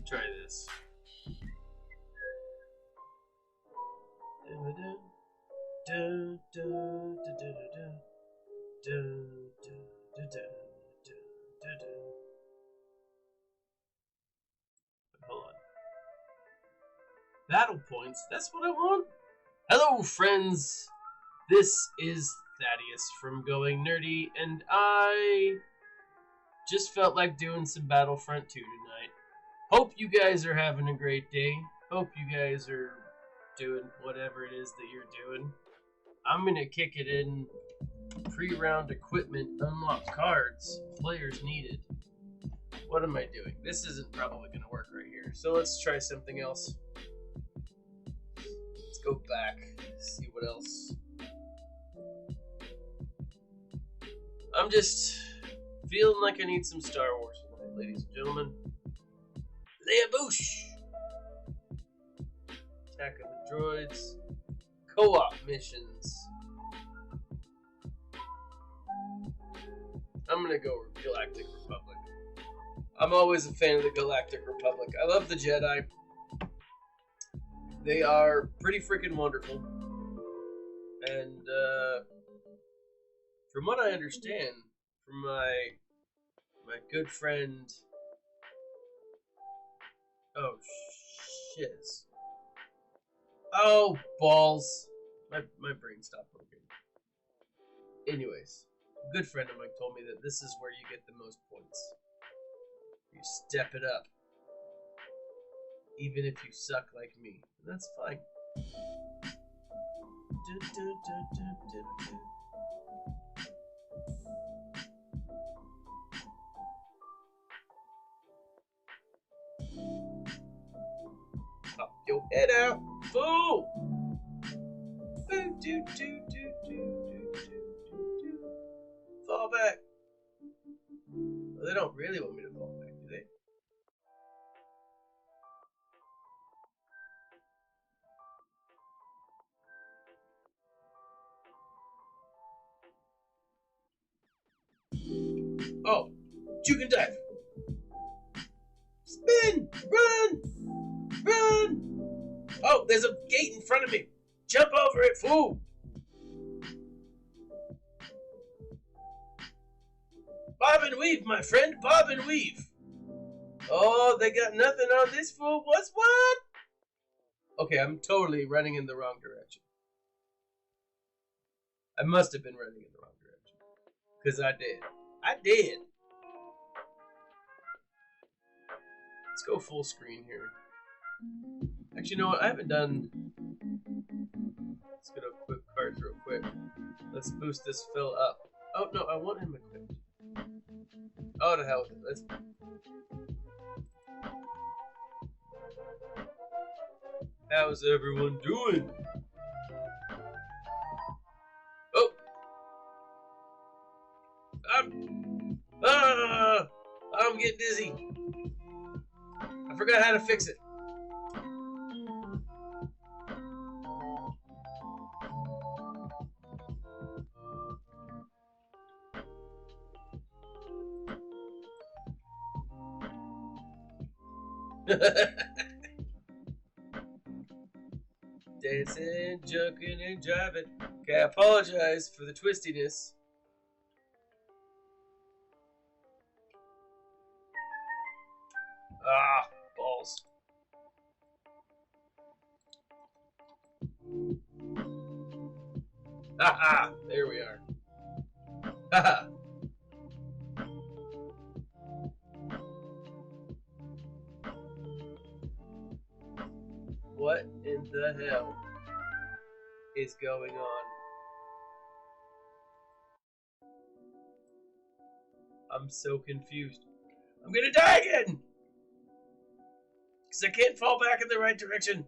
Try this. Hold on. Battle points. That's what I want. Hello, friends. This is Thaddeus from Going Nerdy, and I just felt like doing some Battlefront 2 tonight. Hope you guys are having a great day. Hope you guys are doing whatever it is that you're doing. I'm gonna kick it in. Pre-round equipment, unlock cards, players needed. What am I doing? This isn't probably gonna work right here. So let's try something else. Let's go back, see what else. I'm just feeling like I need some Star Wars tonight, ladies and gentlemen. Leia Boosh! Attack of the Droids. Co-op missions. I'm gonna go with Galactic Republic. I'm always a fan of the Galactic Republic. I love the Jedi. They are pretty freaking wonderful. And from what I understand, from my good friend... Oh, shiz. Oh, balls. My brain stopped working. Anyways, a good friend of mine told me that this is where you get the most points. You step it up. Even if you suck like me. And that's fine. Pop your head out, fool! Fall back. Well, they don't really want me to fall back, do they? Oh, juke and dive. Spin! Run! Run! Oh, there's a gate in front of me. Jump over it, fool! Bob and weave, my friend. Bob and weave. Oh, they got nothing on this fool. What's what? Okay, I'm totally running in the wrong direction. I must have been running in the wrong direction. Because I did. I did. Let's go full screen here. Actually, you know what? I haven't done... Let's get a quick cards real quick. Let's boost this fill up. Oh, no, I want him equipped. Oh, to hell with it. Let's... How's everyone doing? Oh! I'm getting dizzy. I forgot how to fix it. Dancing, joking, and driving. Okay, I apologize for the twistiness. Ah, balls. Ah, there we are. Haha. What in the hell is going on? I'm so confused. I'm gonna die again! Because I can't fall back in the right direction.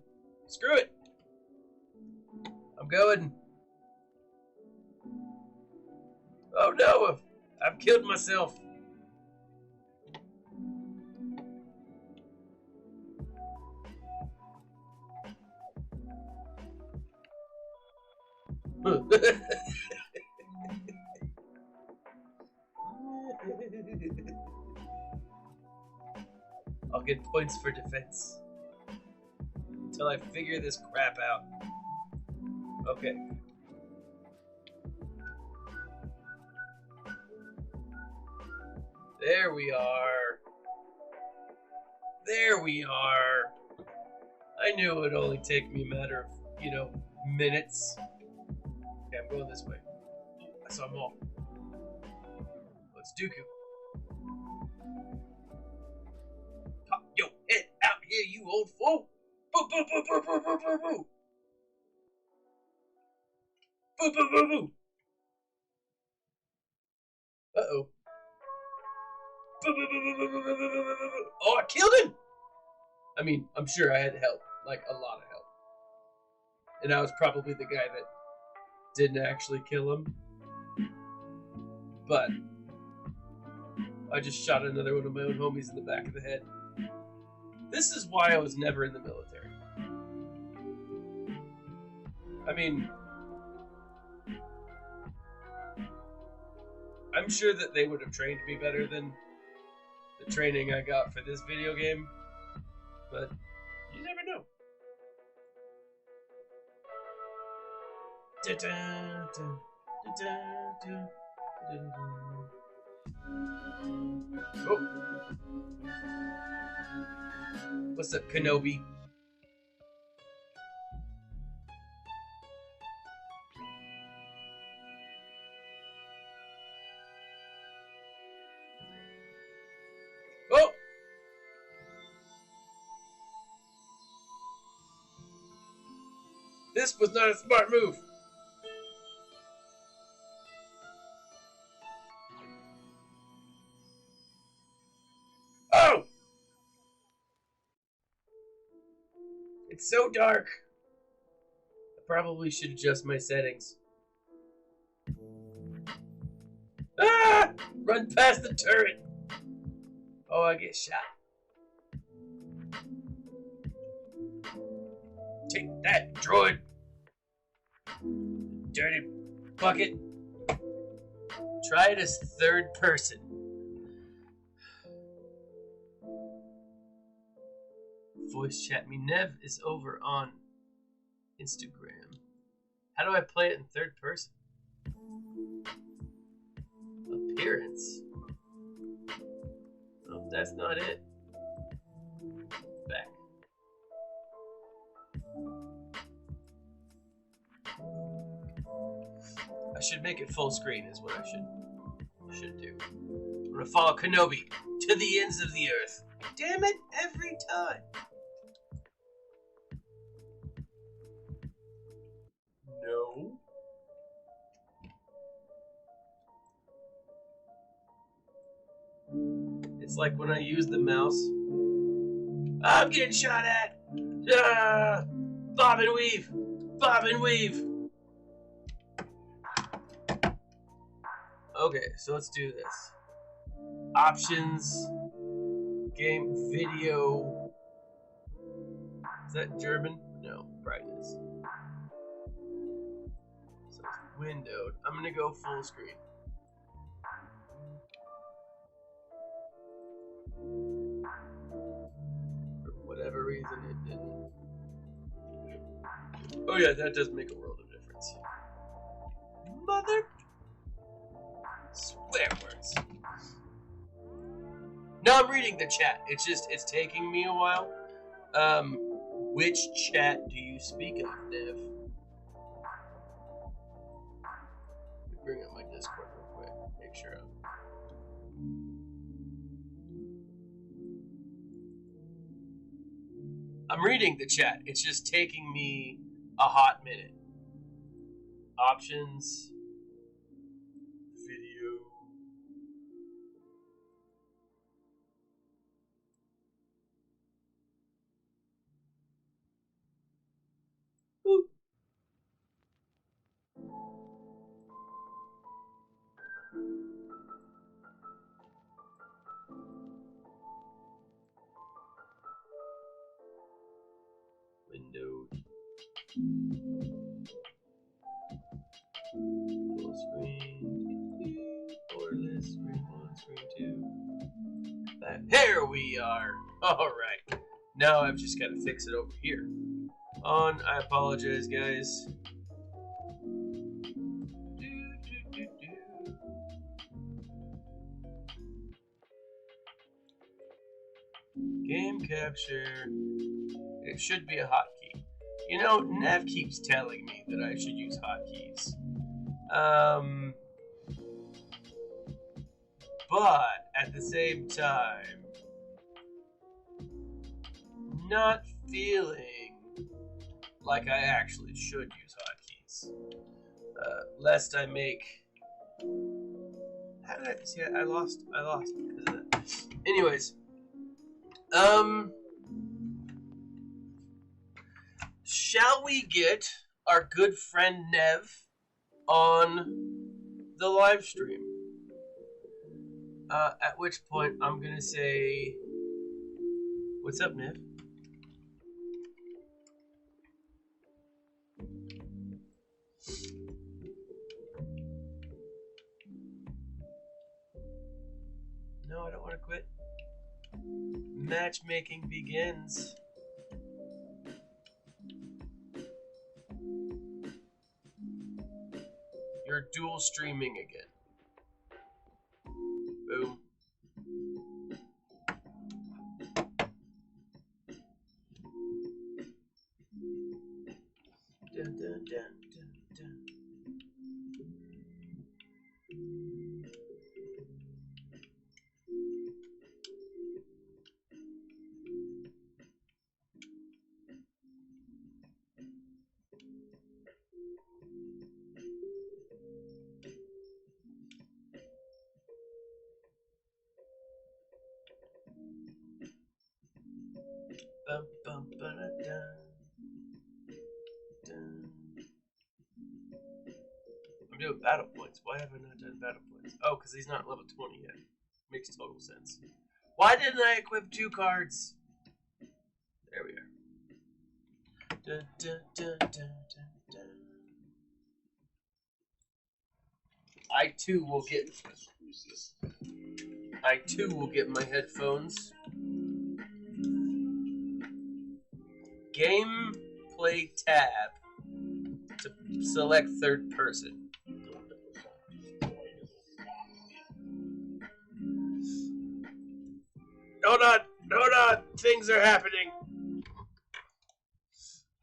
Screw it. I'm going. Oh no! I've killed myself. I'll get points for defense. Until I figure this crap out. Okay. There we are. There we are. I knew it would only take me a matter of, minutes. Okay, I'm going this way. I saw them all. Let's Dooku. Pop your head out here, you old fool! Boo boo boo boo boo boo boo boo! Boo boo boo boo! Uh-oh. Boo boo boo boo boo boo boo boo boo boo! Oh, I killed him! I mean, I'm sure I had help. Like, a lot of help. And I was probably the guy that didn't actually kill him. But I just shot another one of my own homies in the back of the head. This is why I was never in the military. I mean, I'm sure that they would have trained me better than the training I got for this video game, but you never know. Oh. What's up, Kenobi? Oh! This was not a smart move. Oh! It's so dark. I probably should adjust my settings. Ah! Run past the turret. Oh, I get shot. Take that, droid. Dirty bucket. Try it as third person. Voice chat. Me Nev is over on Instagram. How do I play it in third person? Appearance. Oh, that's not it. Back. I should make it full screen is what I should do. I'm gonna follow Kenobi to the ends of the earth. Damn it, every time. No. It's like when I use the mouse. I'm getting shot at! Ah! Bob and weave! Bob and weave! Okay, so let's do this. Options. Game video. Is that German? No, brightness. So it's windowed. I'm gonna go full screen. For whatever reason it didn't. Oh yeah, that does make a world of difference. Mother swear words. No, I'm reading the chat. It's taking me a while. Which chat do you speak of, Nev? Let me bring up my Discord real quick. Make sure I'm reading the chat. It's just taking me a hot minute. Options. Video. Boop. Window. Full screen. Borderless screen 1, screen 2. Here we are. Alright. Now I've just got to fix it over here. I apologize, guys. Game capture. It should be a hotkey. You know, Nev keeps telling me that I should use hotkeys. But at the same time, not feeling like I actually should use hotkeys. Lest I make. How did I see? I lost because of that. Anyways, shall we get our good friend Nev on the live stream? At which point I'm gonna say, "What's up, Nev?" No, I don't want to quit. Matchmaking begins. You're dual streaming again. Boom. Dun, dun, dun, dun, dun. Bum, bum, ba-da-dun. Dun. I'm doing battle points. Why have I not done battle points? Oh, because he's not level 20 yet. Makes total sense. Why didn't I equip 2 cards? There we are. Dun, dun, dun, dun, dun, dun. I too will get my headphones. Gameplay tab to select third person. Hold on, things are happening.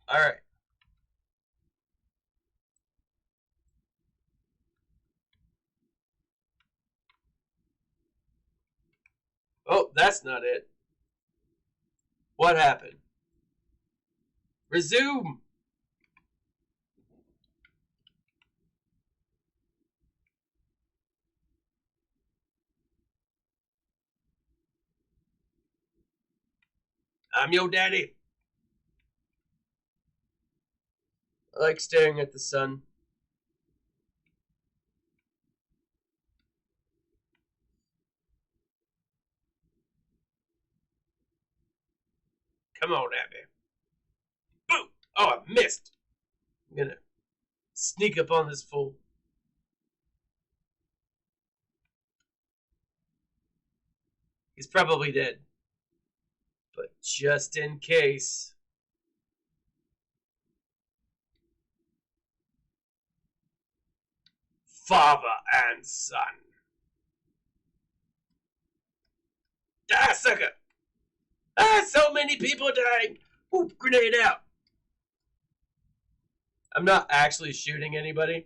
All right. Oh, that's not it. What happened? Resume. I'm your daddy. I like staring at the sun. Come on, Abby. Boom! Oh, I missed. I'm gonna sneak up on this fool. He's probably dead. But just in case. Father and son. Ah, sucker! Ah, so many people dying! Ooh, grenade out! I'm not actually shooting anybody.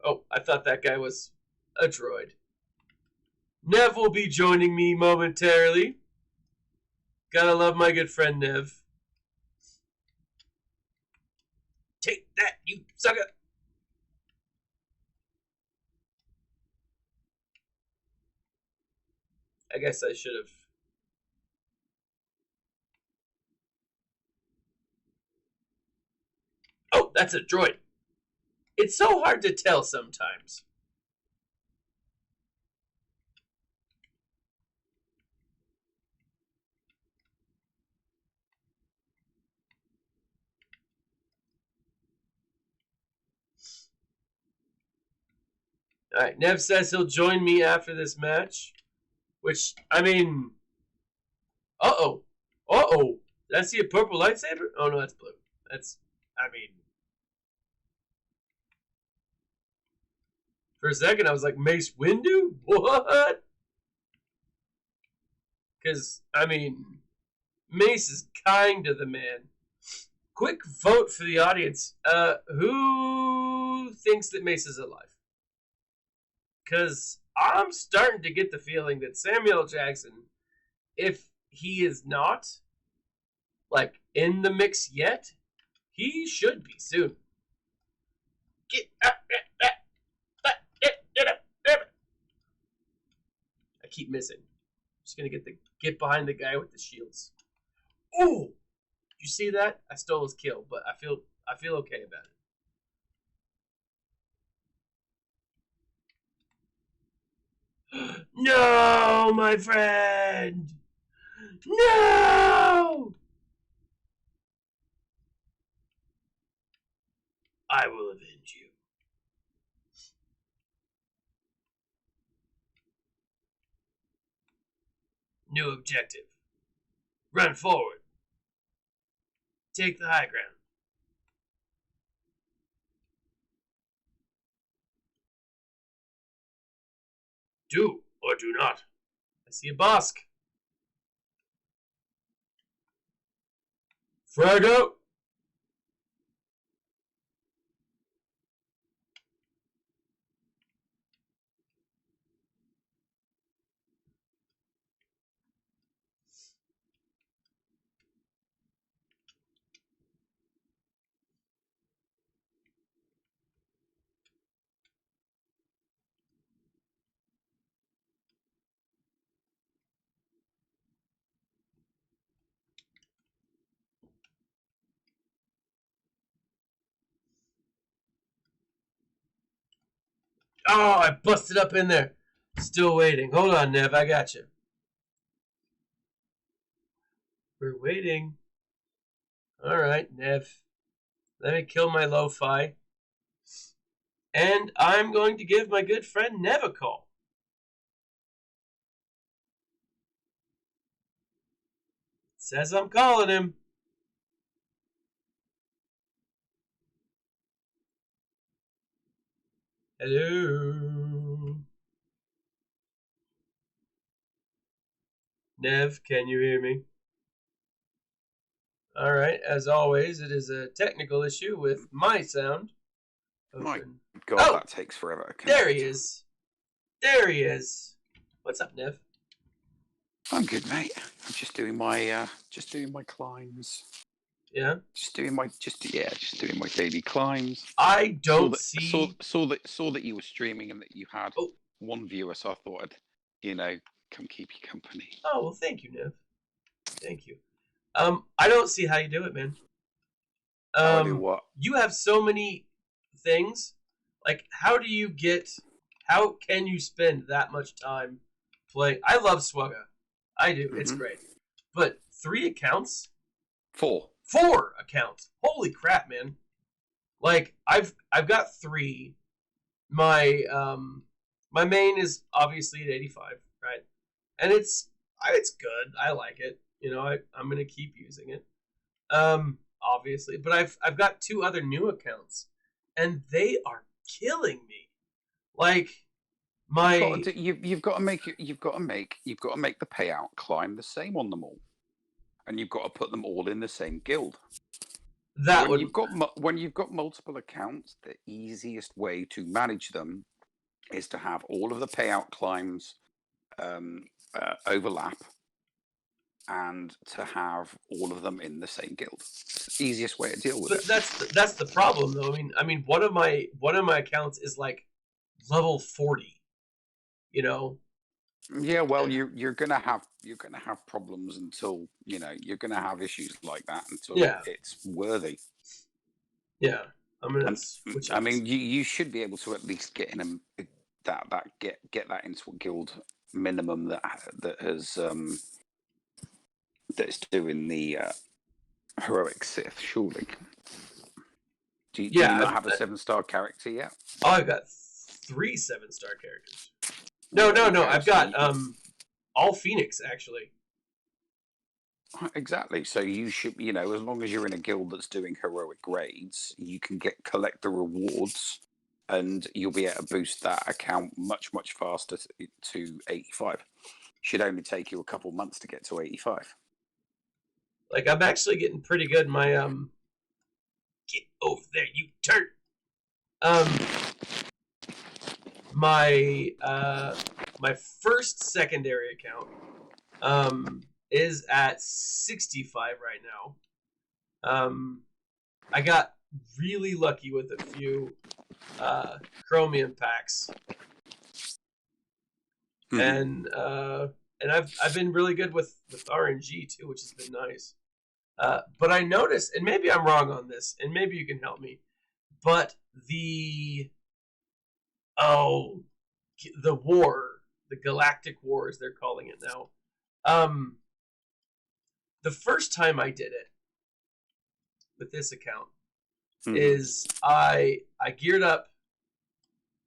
Oh, I thought that guy was a droid. Nev will be joining me momentarily. Gotta love my good friend Nev. Take that, you sucker! I guess I should have. Oh, that's a droid. It's so hard to tell sometimes. All right, Nev says he'll join me after this match, which I mean, Did I see a purple lightsaber? Oh no, that's blue. That's, I mean, for a second I was like Mace Windu. What? Because I mean, Mace is kind of the man. Quick vote for the audience. Who thinks that Mace is alive? Because I'm starting to get the feeling that Samuel Jackson, if he is not, like, in the mix yet, he should be soon. Get up. I keep missing. I'm just gonna get behind the guy with the shields. Ooh! Did you see that? I stole his kill, but I feel okay about it. No, my friend! No! I will avenge you. New objective. Run forward. Take the high ground. Do or do not. I see a Bosk. Frag out. Oh, I busted up in there. Still waiting. Hold on, Nev. I got you. We're waiting. All right, Nev. Let me kill my lo-fi. And I'm going to give my good friend Nev a call. It says I'm calling him. Hello. Nev, can you hear me? All right, as always, it is a technical issue with my sound. Open. My God, that takes forever to connect. There he is. There he is. What's up, Nev? I'm good, mate. I'm just doing my climbs. Yeah. Just doing my daily climbs. I don't saw that you were streaming and that you had one viewer, so I thought I'd, come keep you company. Oh well, thank you, Nev. Thank you. I don't see how you do it, man. How I do what? You have so many things. Like, how can you spend that much time playing? I love Swugga. I do. Mm-hmm. It's great. But 3 accounts? 4 accounts. Holy crap, man. Like, I've got 3. My main is obviously at 85, right? And it's good. I like it. I'm gonna keep using it. Obviously. But I've got 2 other new accounts. And they are killing me. Like you've got to make the payout climb the same on them all, and you've got to put them all in the same guild. When you've got multiple accounts, the easiest way to manage them is to have all of the payout climbs overlap, and to have all of them in the same guild. It's the easiest way to deal with it. But that's the problem, though. I mean, one of my accounts is like level 40. Yeah, well, you're gonna have problems until you're gonna have issues like that until it's worthy. Yeah, I mean, you should be able to at least get in get that into a guild minimum that's doing the heroic Sith, surely. Do you not have a 7-star character yet? Oh, I've got 3 7-star characters. No. I've got all Phoenix actually. Exactly. So you should, as long as you're in a guild that's doing heroic grades, you can collect the rewards, and you'll be able to boost that account much faster to 85. Should only take you a couple months to get to 85. Like, I'm actually getting pretty good. My get over there, you turd. My first secondary account is at 65 right now. I got really lucky with a few chromium packs, and I've been really good with RNG too, which has been nice. But I noticed, and maybe I'm wrong on this, and maybe you can help me, but the war, the Galactic War, as they're calling it now. The first time I did it with this account is I geared up.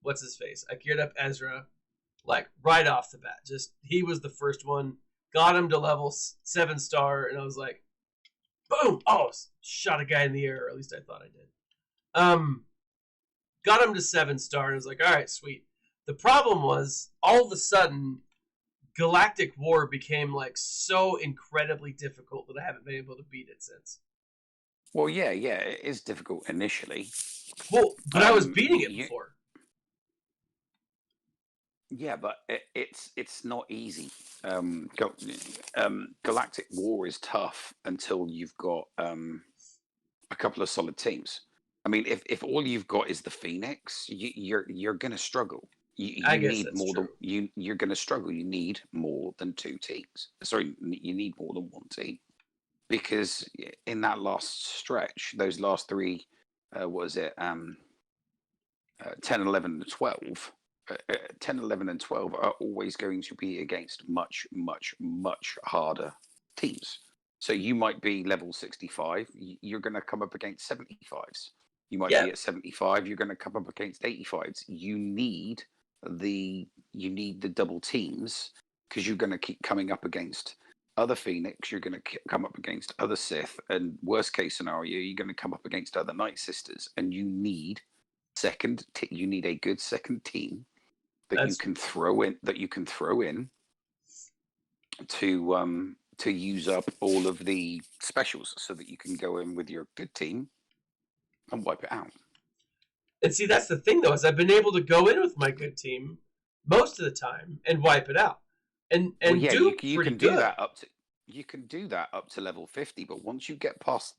What's his face? I geared up Ezra, like right off the bat. Just he was the first one. Got him to level 7-star, and I was like, boom! Oh, shot a guy in the air, or at least I thought I did. Got him to 7-star, and I was like, all right, sweet. The problem was, all of a sudden, Galactic War became like so incredibly difficult that I haven't been able to beat it since. Well, yeah, it is difficult initially. Well, but I was beating it before. Yeah, but it's not easy. Galactic War is tough until you've got a couple of solid teams. I mean, if all you've got is the Phoenix, you're gonna struggle. I guess need that's more true. You're gonna struggle. You need more than 2 teams. Sorry, you need more than 1 team, because in that last stretch, those last 3, 10, 11, and 12. 10, 11, and 12 are always going to be against much harder teams. So you might be level 65, you're going to come up against 75s. You might be at 75, you're going to come up against 85s. You need the double teams, because you're going to keep coming up against other Phoenix, you're going to come up against other Sith, and worst case scenario, you're going to come up against other Night Sisters, and you need a good second team that you can throw in to use up all of the specials, so that you can go in with your good team and wipe it out. And see, that's the thing, though, is I've been able to go in with my good team most of the time and wipe it out, and you can do that up to level 50. But once you get past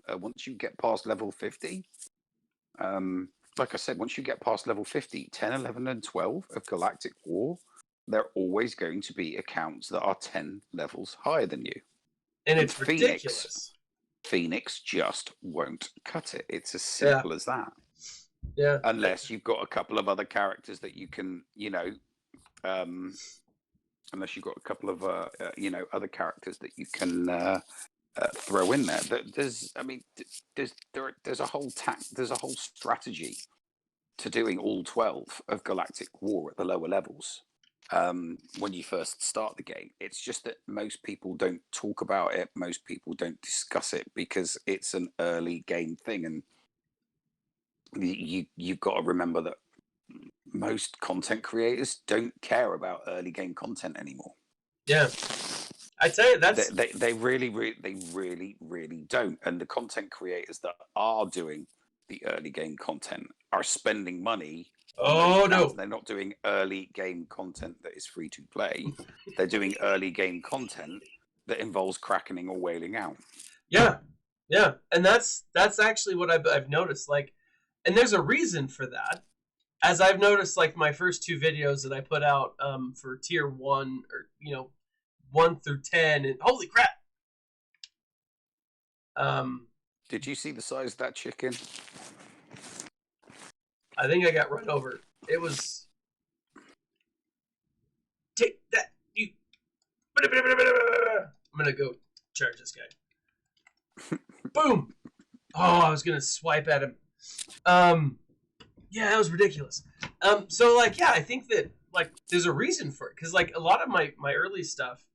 level 50, like I said, once you get past level 50, 10, 11, and 12 of Galactic War, they're always going to be accounts that are 10 levels higher than you. And it's ridiculous. Phoenix just won't cut it. It's as simple as that. Yeah. Unless you've got a couple of other characters that you can, unless you've got a couple of, other characters that you can throw in there. There's a whole strategy to doing all 12 of Galactic War at the lower levels when you first start the game. It's just that most people don't talk about it, most people don't discuss it, because it's an early game thing, and you've got to remember that most content creators don't care about early game content anymore. Yeah. I tell you, that's they really don't. And the content creators that are doing the early game content are spending money. Oh no, they're not doing early game content that is free to play. They're doing early game content that involves crackening or wailing out. Yeah, and that's actually what I've noticed. Like, and there's a reason for that. As I've noticed, like my first 2 videos that I put out for tier 1, or 1 through 10, and holy crap! Did you see the size of that chicken? I think I got run over. It was. Take that, you. I'm gonna go charge this guy. Boom! Oh, I was gonna swipe at him. Yeah, that was ridiculous. So like, yeah, I think that like there's a reason for it because like a lot of my early stuff,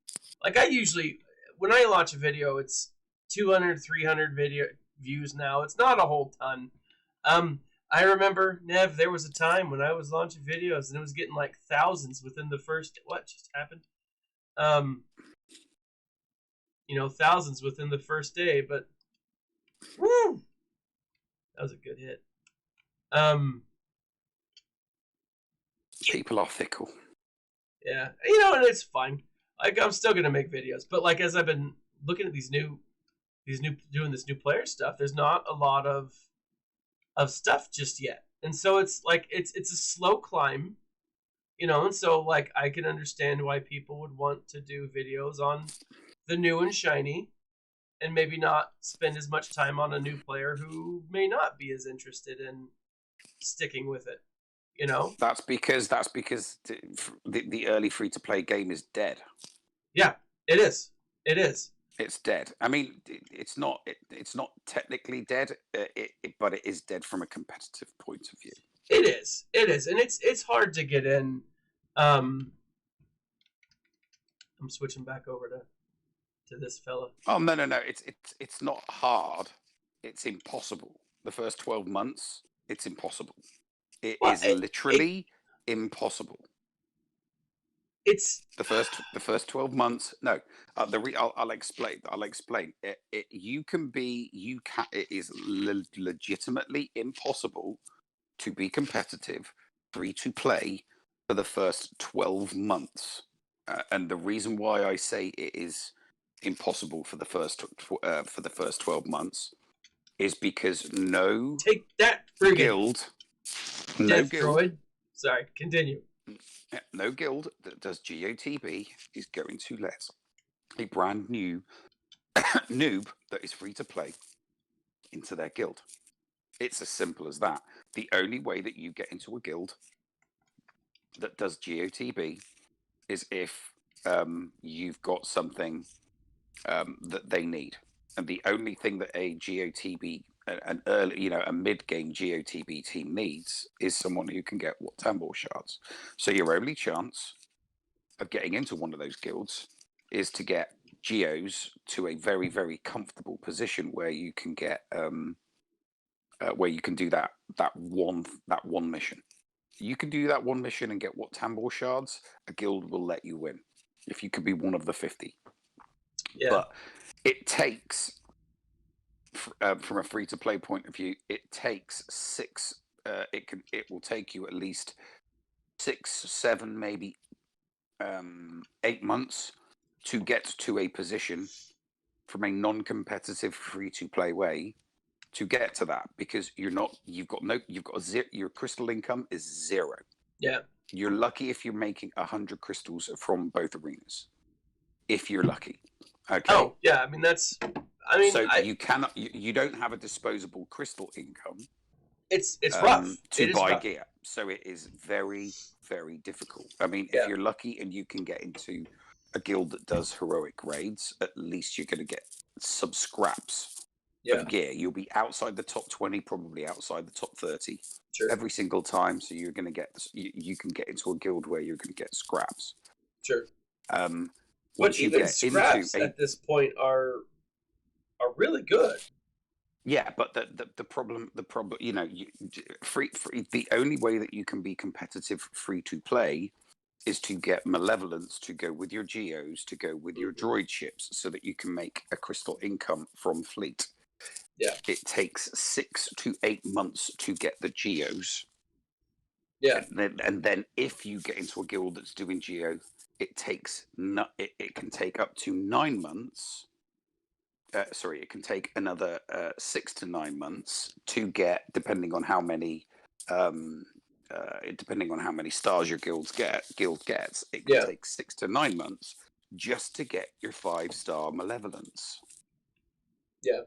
like I usually when I launch a video, it's 200, 300 video views now. It's not a whole ton. Um, I remember Nev. There was a time when I was launching videos and it was getting like thousands within the first. What just happened? Um, thousands within the first day. But woo, that was a good hit. Um, People are fickle. Yeah, and it's fine. Like I'm still gonna make videos, but like as I've been looking at these new doing this new player stuff, there's not a lot of stuff just yet, and so it's like it's a slow climb, and so like I can understand why people would want to do videos on the new and shiny, and maybe not spend as much time on a new player who may not be as interested in sticking with it, That's because the early free to play game is dead. Yeah, it is. It is. It's dead. I mean, it's not technically dead, but it is dead from a competitive point of view. It is. It is, and it's hard to get in. I'm switching back over to this fella. Oh no. It's not hard. It's impossible. The first 12 months, it's impossible. It is literally impossible. It's the first 12 months. No, I'll explain. It is legitimately impossible to be competitive, free to play for the first 12 months. And the reason why I say it is impossible for the first 12 months is because no take that guild, no Death guild, Droid. Sorry, continue. No guild that does GOTB is going to let a brand new noob that is free to play into their guild. It's as simple as that. The only way that you get into a guild that does GOTB is if you've got something that they need. And the only thing that a GOTB, an early, a mid-game GOTB team needs is someone who can get what Tambor shards. So your only chance of getting into one of those guilds is to get geos to a very, very comfortable position where you can get where you can do that one mission. You can do that one mission and get what Tambor shards. A guild will let you win if you could be one of the 50. Yeah. But it takes, from a free to play point of view, it takes six. It will take you at least 6, 7, maybe 8 months to get to a position from a non-competitive free to play way to get to that, because your crystal income is 0. Yeah. You're lucky if you're making 100 crystals from both arenas, if you're lucky. Okay. Oh yeah, I mean so you don't have a disposable crystal income. It's rough to buy gear, so it is very, very difficult. I mean, if you're lucky and you can get into a guild that does heroic raids, at least you're going to get some scraps of gear. You'll be outside the top 20, probably outside the top 30 every single time. So you're going to get you can get into a guild where you're going to get scraps. Sure. Once you get scraps at this point are really good. Yeah, but the problem, the only way that you can be competitive free to play is to get malevolence to go with your geos, to go with your droid ships, so that you can make a crystal income from fleet. Yeah. It takes 6 to 8 months to get the geos. Yeah. And then if you get into a guild that's doing geo, it can take up to 9 months. It can take another 6 to 9 months to get, depending on how many stars your guild gets. It can take 6 to 9 months just to get your 5-star malevolence. Yeah,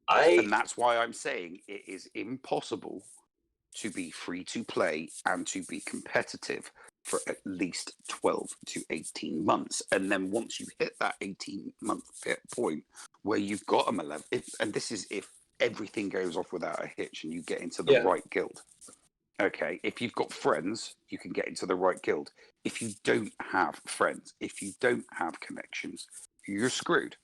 and that's why I'm saying it is impossible to be free to play and to be competitive for at least 12 to 18 months. And then once you hit that 18-month point where you've got a malevolence, and this is if everything goes off without a hitch and you get into the right guild. Okay, if you've got friends, you can get into the right guild. If you don't have friends, if you don't have connections, you're screwed.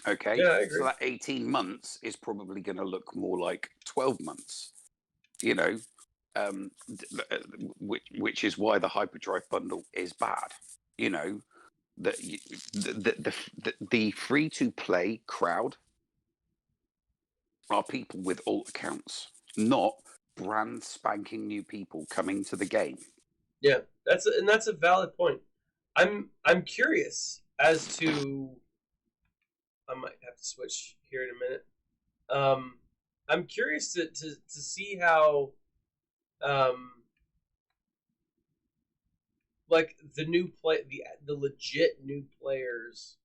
Okay, Yeah, I so agree. that 18 months is probably going to look more like 12 months, you know, which is why the hyperdrive bundle is bad. You know, that the free to play crowd are people with alt accounts, not brand spanking new people coming to the game. Yeah, that's a valid point. I'm curious as to. I might have to switch here in a minute. Um, I'm curious to see how um, like the new play the legit new players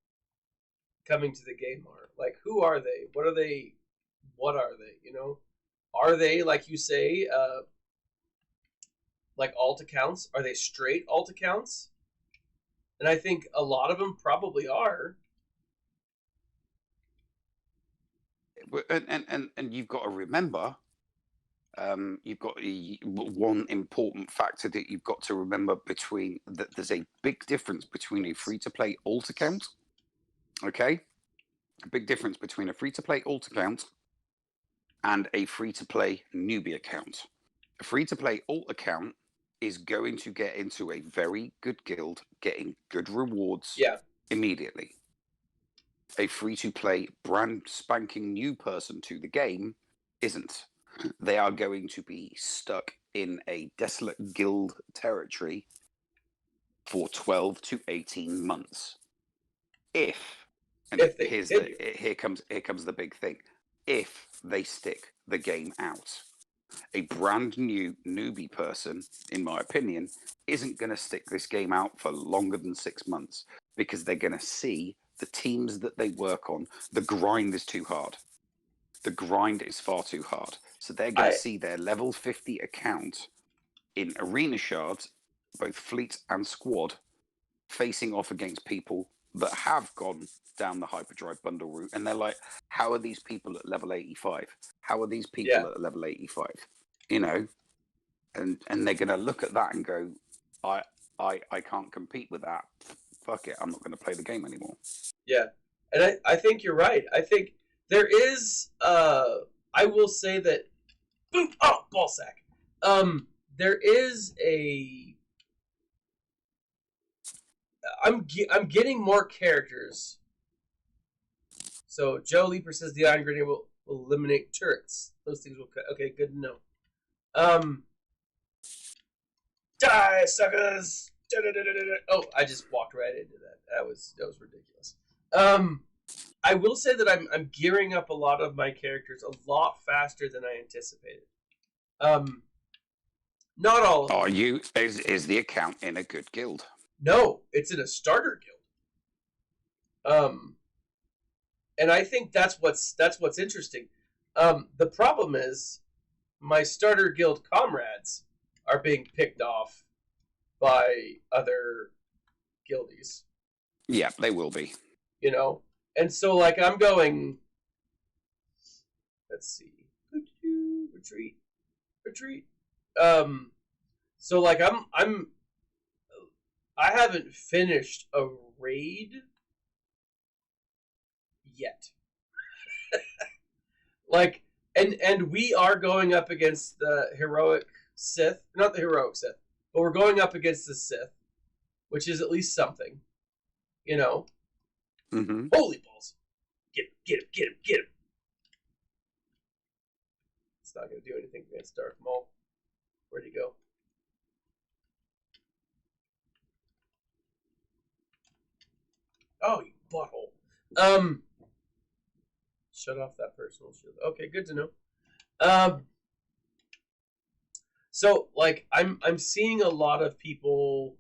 coming to the game are. Like, who are they? What are they? What are they? You know, are they, like you say, like alt accounts? Are they straight alt accounts? And I think a lot of them probably are. And you've got to remember, you've got one important factor that you've got to remember between that there's a big difference between a free to play alt account. Okay, a big difference between a free to play alt account and a free to play newbie account. A free to play alt account is going to get into a very good guild, getting good rewards Yeah, immediately. A free to play brand spanking new person to the game isn't. They are going to be stuck in a desolate guild territory for 12 to 18 months. If, and if they continue. here comes the big thing. If they stick the game out, a brand new newbie person, in my opinion, isn't going to stick this game out for longer than 6 months because they're going to see the teams that they work on. The grind is too hard. The grind is far too hard. So they're going to I see their level 50 account in arena shards, both fleet and squad, facing off against people that have gone down the hyperdrive bundle route. And they're like, how are these people at level 85? How are these people yeah at level 85? You know, and they're going to look at that and go, I can't compete with that. Fuck it, I'm not going to play the game anymore. yeah, and I think you're right. I think there is I will say that boop, oh, ball sack. There is a I'm getting more characters. So Joe Leaper says the Iron Grenade will eliminate turrets. Those things will cut. Okay, good to know. Um, Die, suckers! Oh, I just walked right into that. That was ridiculous. Um, I will say that I'm gearing up a lot of my characters a lot faster than I anticipated. Um, not all of them. Are you is the account in a good guild? No, it's in a starter guild. And I think that's what's interesting. The problem is my starter guild comrades are being picked off by other guildies. Yeah, they will be. You know, and so like I'm going. Let's see, retreat, retreat. So like I haven't finished a raid yet. Like, and we are going up against the heroic Sith, not the heroic Sith, but we're going up against the Sith, which is at least something, you know. Mm-hmm. Holy balls! Get him! Get him! Get him! Get him! It's not going to do anything against Darth Maul. Where'd he go? Oh, you butthole! Shut off that personal shield. Okay, good to know. So like I'm seeing a lot of people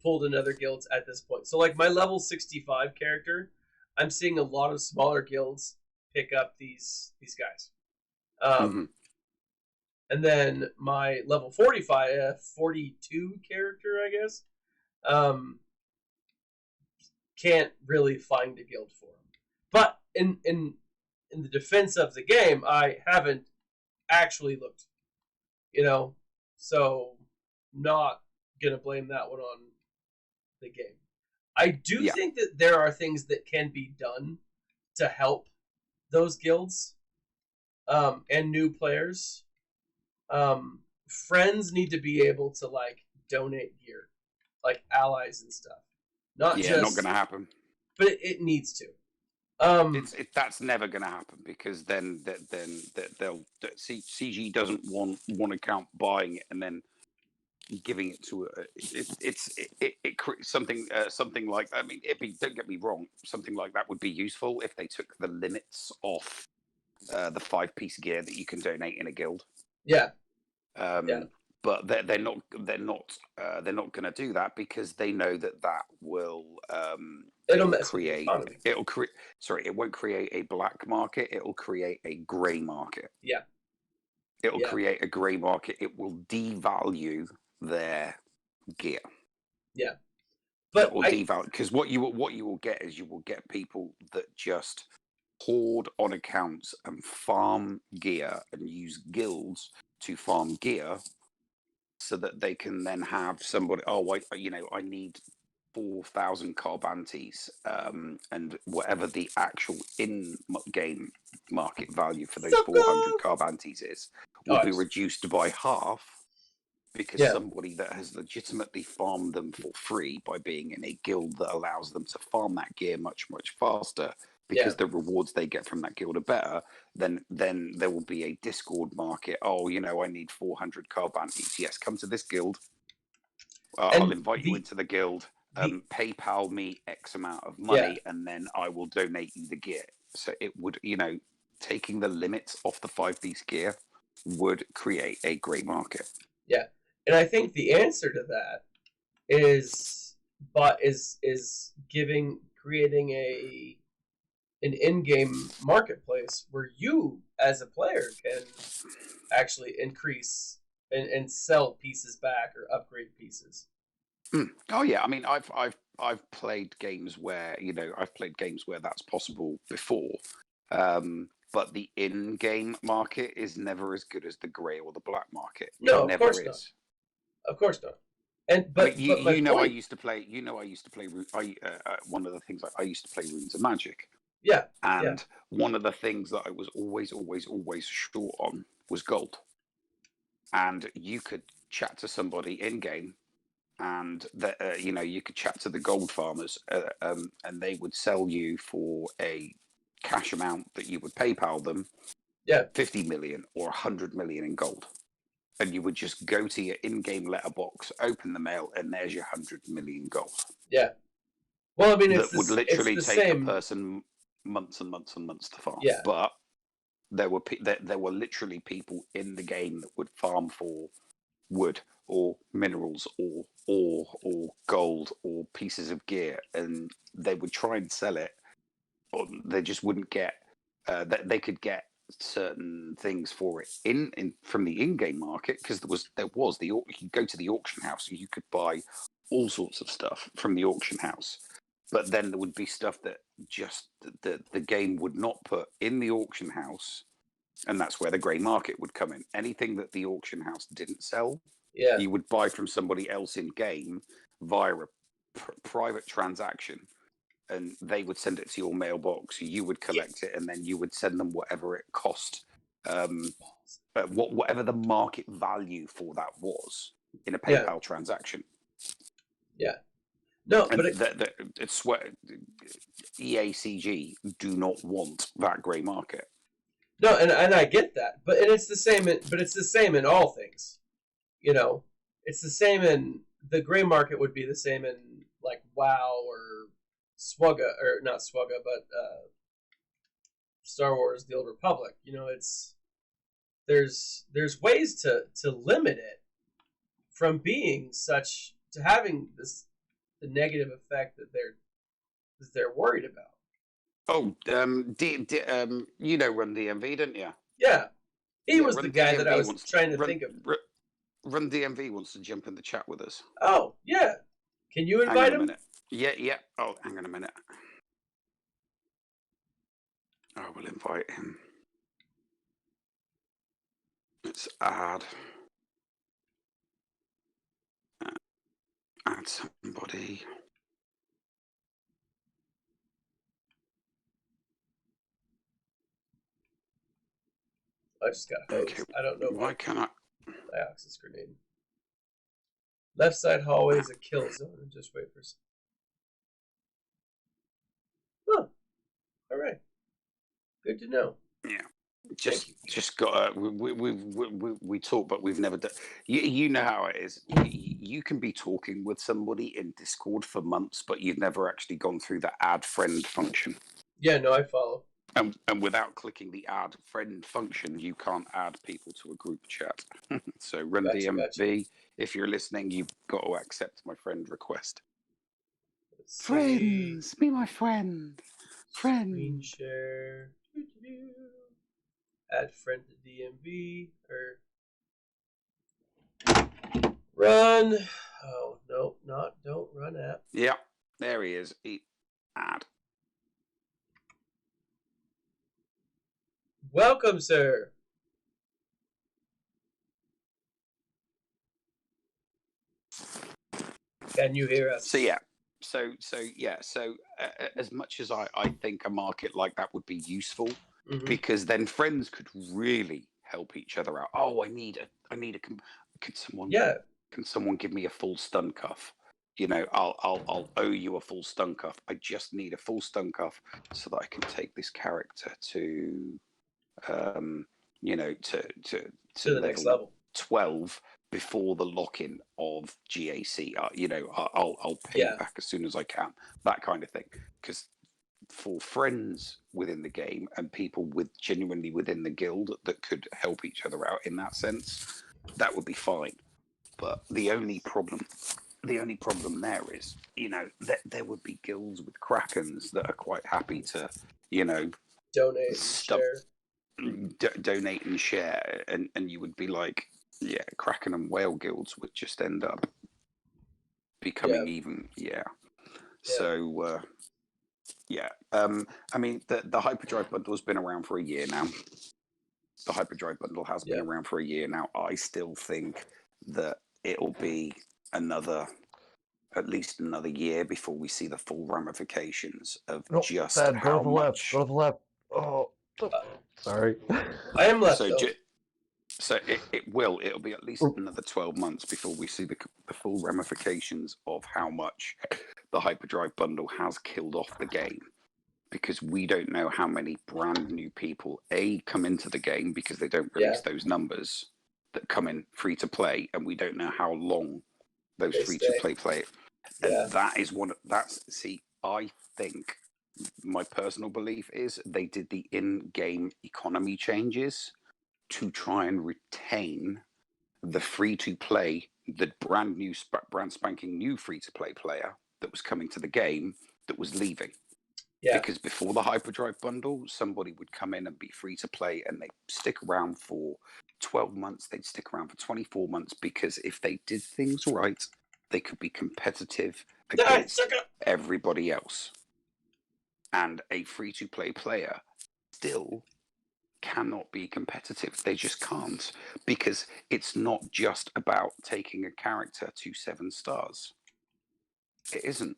pulled in other guilds at this point. So like my level 65 character, I'm seeing a lot of smaller guilds pick up these guys. Mm-hmm. And then my level 45, 42 character, I guess, can't really find a guild for him. But in the defense of the game, I haven't actually looked you know. So not gonna blame that one on the game. I do Yeah, think that there are things that can be done to help those guilds and new players. Friends need to be able to like donate gear, like allies and stuff. Not yeah, not just, going to happen. but it needs to. That's never going to happen because then they'll CG doesn't want one account buying it and then giving it to something something like, I mean, don't get me wrong, something like that would be useful if they took the limits off the 5-piece gear that you can donate in a guild. Yeah, yeah. Um, but they're not going to do that because they know that will It'll mess with the economy. it won't create a black market, it'll create a gray market. Yeah, It'll yeah, create a gray market. It will devalue their gear. yeah. It But will devalue, because what you will get is you will get people that just hoard on accounts and farm gear and use guilds to farm gear so that they can then have somebody, I need 4,000 carbantes, and whatever the actual in-game market value for those sucker. 400 carbantes is will Oh, be reduced by half because yeah, somebody that has legitimately farmed them for free by being in a guild that allows them to farm that gear much, much faster yeah. because the rewards they get from that guild are better, then there will be a Discord market. Oh, I need 400 carbantes. Yes, come to this guild. I'll And invite you into the guild. the PayPal me X amount of yeah, money, and then I will donate you the gear. So it would, taking the limits off the 5-piece gear would create a great market. yeah. And I think the answer to that is, is creating an in-game marketplace where you as a player can actually increase and sell pieces back or upgrade pieces. Oh yeah, I mean, I've played games where that's possible before, but the in-game market is never as good as the grey or the black market. It No, of never course not. is. Of course not. And I mean, but my I point, used to play. I used to play. One of the things I used to play Runes of Magic, yeah, yeah, and one of the things that I was always, always, always short on was gold. And you could chat to somebody in game, and that you could chat to the gold farmers, and they would sell you for a cash amount that you would PayPal them yeah, 50 million or 100 million in gold. And you would just go to your in-game letterbox, open the mail, and there's your 100 million gold. yeah. Well, I mean, That would it's literally the take a same. person months and months and months to farm. Yeah, But there were literally people in the game that would farm for wood or minerals or ore or gold or pieces of gear, and they would try and sell it, but they just wouldn't get that they could get certain things for it in from the in-game market, because you could go to the auction house and you could buy all sorts of stuff from the auction house, but then there would be stuff that just the game would not put in the auction house, and that's where the grey market would come in. Anything that the auction house didn't sell, yeah, you would buy from somebody else in game via a private transaction, and they would send it to your mailbox. You would yeah. collect it, and then you would send them whatever it cost, whatever the market value for that was in a Yeah, PayPal transaction. yeah. No, And but it's where EACG do not want that grey market. no, and I get that, but it's the same. But it's the same in all things. You know, it's the same in the gray market would be the same in like WoW or Swugga, or not Swugga, but Star Wars: The Old Republic. You know, it's there's ways to limit it from being such to having this the negative effect that they're worried about. Oh, Run DMV, didn't you? Yeah, he Yeah, was the guy that I was trying to think of. Run DMV wants to jump in the chat with us. Oh yeah, can you Hang on invite a him? minute. Yeah. Oh, hang on a minute. I will invite him. Let's add. add somebody. I just got hosed. Okay, I don't know why can't I? Dioxis grenade. Left side hallway is a kill zone. Just wait for. Huh. All right. Good to know. Yeah, just got we talk, but we've never done. You know how it is. You can be talking with somebody in Discord for months, but you've never actually gone through the add friend function. Yeah, no, I follow. And without clicking the add friend function, you can't add people to a group chat. So run DMV. If you're listening, you've got to accept my friend request. Let's Friends, see. be my friend. Friend. Screen share. Add friend to DMV or run. Oh no, don't run app. Yeah, there he is. Add. Welcome, sir. Can you hear us? So yeah. So as much as I think a market like that would be useful, because then friends could really help each other out. Oh, I need a can someone give me a full stun cuff? You know, I'll owe you a full stun cuff. I just need a full stun cuff so that I can take this character to you know, to the next level 12 before the lock-in of GAC. You know, I'll pay you back as soon as I can. That kind of thing. Because for friends within the game and people genuinely within the guild that could help each other out in that sense, that would be fine. But the only problem there is, you know, there would be guilds with Krakens that are quite happy to, you know, donate and share. Donate and share, and you would be like, yeah, Kraken and Whale guilds would just end up becoming even, So, I mean, the Hyperdrive bundle has been around for a year now. The Hyperdrive bundle has been around for a year now. I still think that it'll be at least another year before we see the full ramifications of just Thad, how go to the much. Left. Go to the left. Oh, sorry. I am left. So it'll be at least another 12 months before we see the full ramifications of how much the Hyperdrive bundle has killed off the game, because we don't know how many brand new people come into the game because they don't release those numbers that come in free to play, and we don't know how long those free to play. And I think my personal belief is they did the in-game economy changes to try and retain the free-to-play, the brand spanking new free-to-play player that was coming to the game that was leaving. Yeah. Because before the Hyperdrive bundle, somebody would come in and be free-to-play, and they'd stick around for 12 months, they'd stick around for 24 months, because if they did things right, they could be competitive against everybody else. And a free-to-play player still cannot be competitive. They just can't, because it's not just about taking a character to 7 stars. It isn't.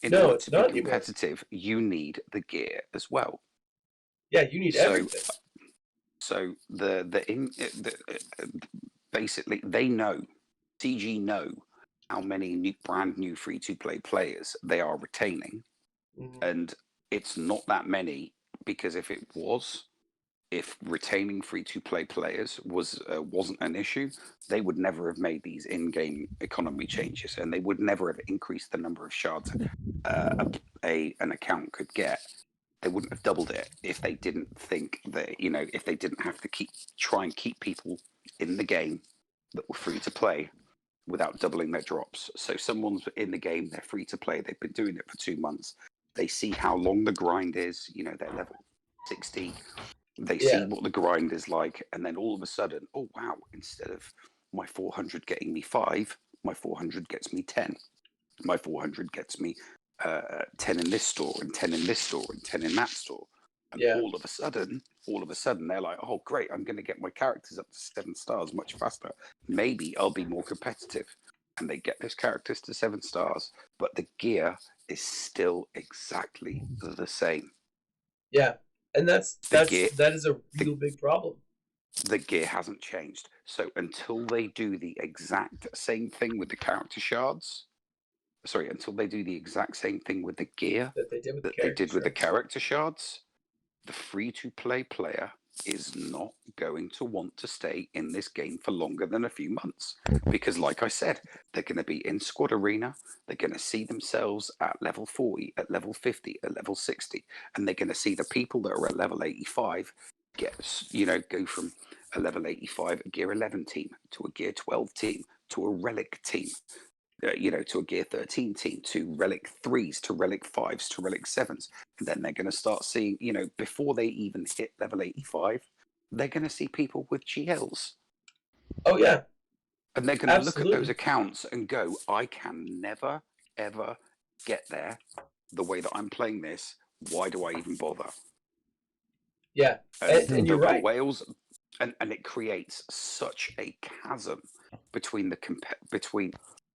In order to be competitive, you need the gear as well. Yeah, you need everything. So basically they know, CG know how many brand new free-to-play players they are retaining, and it's not that many, because if retaining free-to-play players wasn't an issue, they would never have made these in-game economy changes, and they would never have increased the number of shards an account could get. They wouldn't have doubled it if they didn't think that, you know, if they didn't have to try and keep people in the game that were free to play without doubling their drops. So someone's in the game, they're free to play, they've been doing it for 2 months, they see how long the grind is, you know, they're level 60. They see what the grind is like, and then all of a sudden, oh wow, instead of my 400 getting me 5, my 400 gets me 10. My 400 gets me 10 in this store, and 10 in this store, and 10 in that store. And all of a sudden, they're like, oh great, I'm going to get my characters up to 7 stars much faster. Maybe I'll be more competitive. and they get those characters to 7 stars, but the gear is still exactly the same. Yeah, and that is a real big problem. The gear hasn't changed. So until they do the exact same thing with the character shards, until they do the exact same thing with the gear That they did with the character shards, the free-to-play player is not going to want to stay in this game for longer than a few months. Because like I said, they're going to be in Squad Arena, they're going to see themselves at level 40, at level 50, at level 60, and they're going to see the people that are at level 85 go from a level 85 gear 11 team to a gear 12 team to a relic team, to a gear 13 team, to relic 3s, to relic 5s, to relic 7s. And then they're going to start seeing, before they even hit level 85, they're going to see people with GLs. Oh, yeah. And they're going to look at those accounts and go, I can never, ever get there the way that I'm playing this. Why do I even bother? Yeah, and you're right. The whales, and it creates such a chasm between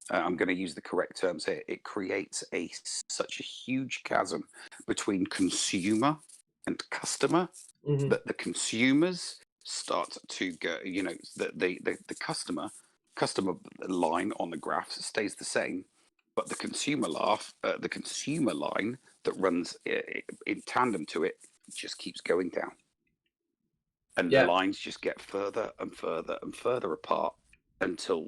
I'm going to use the correct terms here. It creates such a huge chasm between consumer and customer that the consumers start to go. The customer line on the graph stays the same, but the consumer line that runs in tandem to it just keeps going down, and the lines just get further and further and further apart until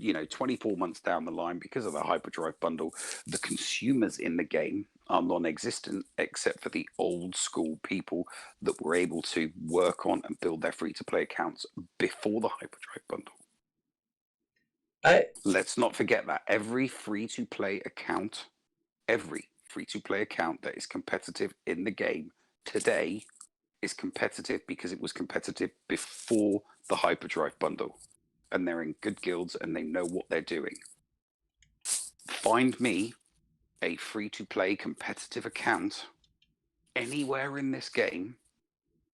24 months down the line, because of the hyperdrive bundle, the consumers in the game are non-existent except for the old school people that were able to work on and build their free-to-play accounts before the hyperdrive bundle. Let's not forget that every free-to-play account that is competitive in the game today is competitive because it was competitive before the hyperdrive bundle, and they're in good guilds and they know what they're doing. Find me a free-to-play competitive account anywhere in this game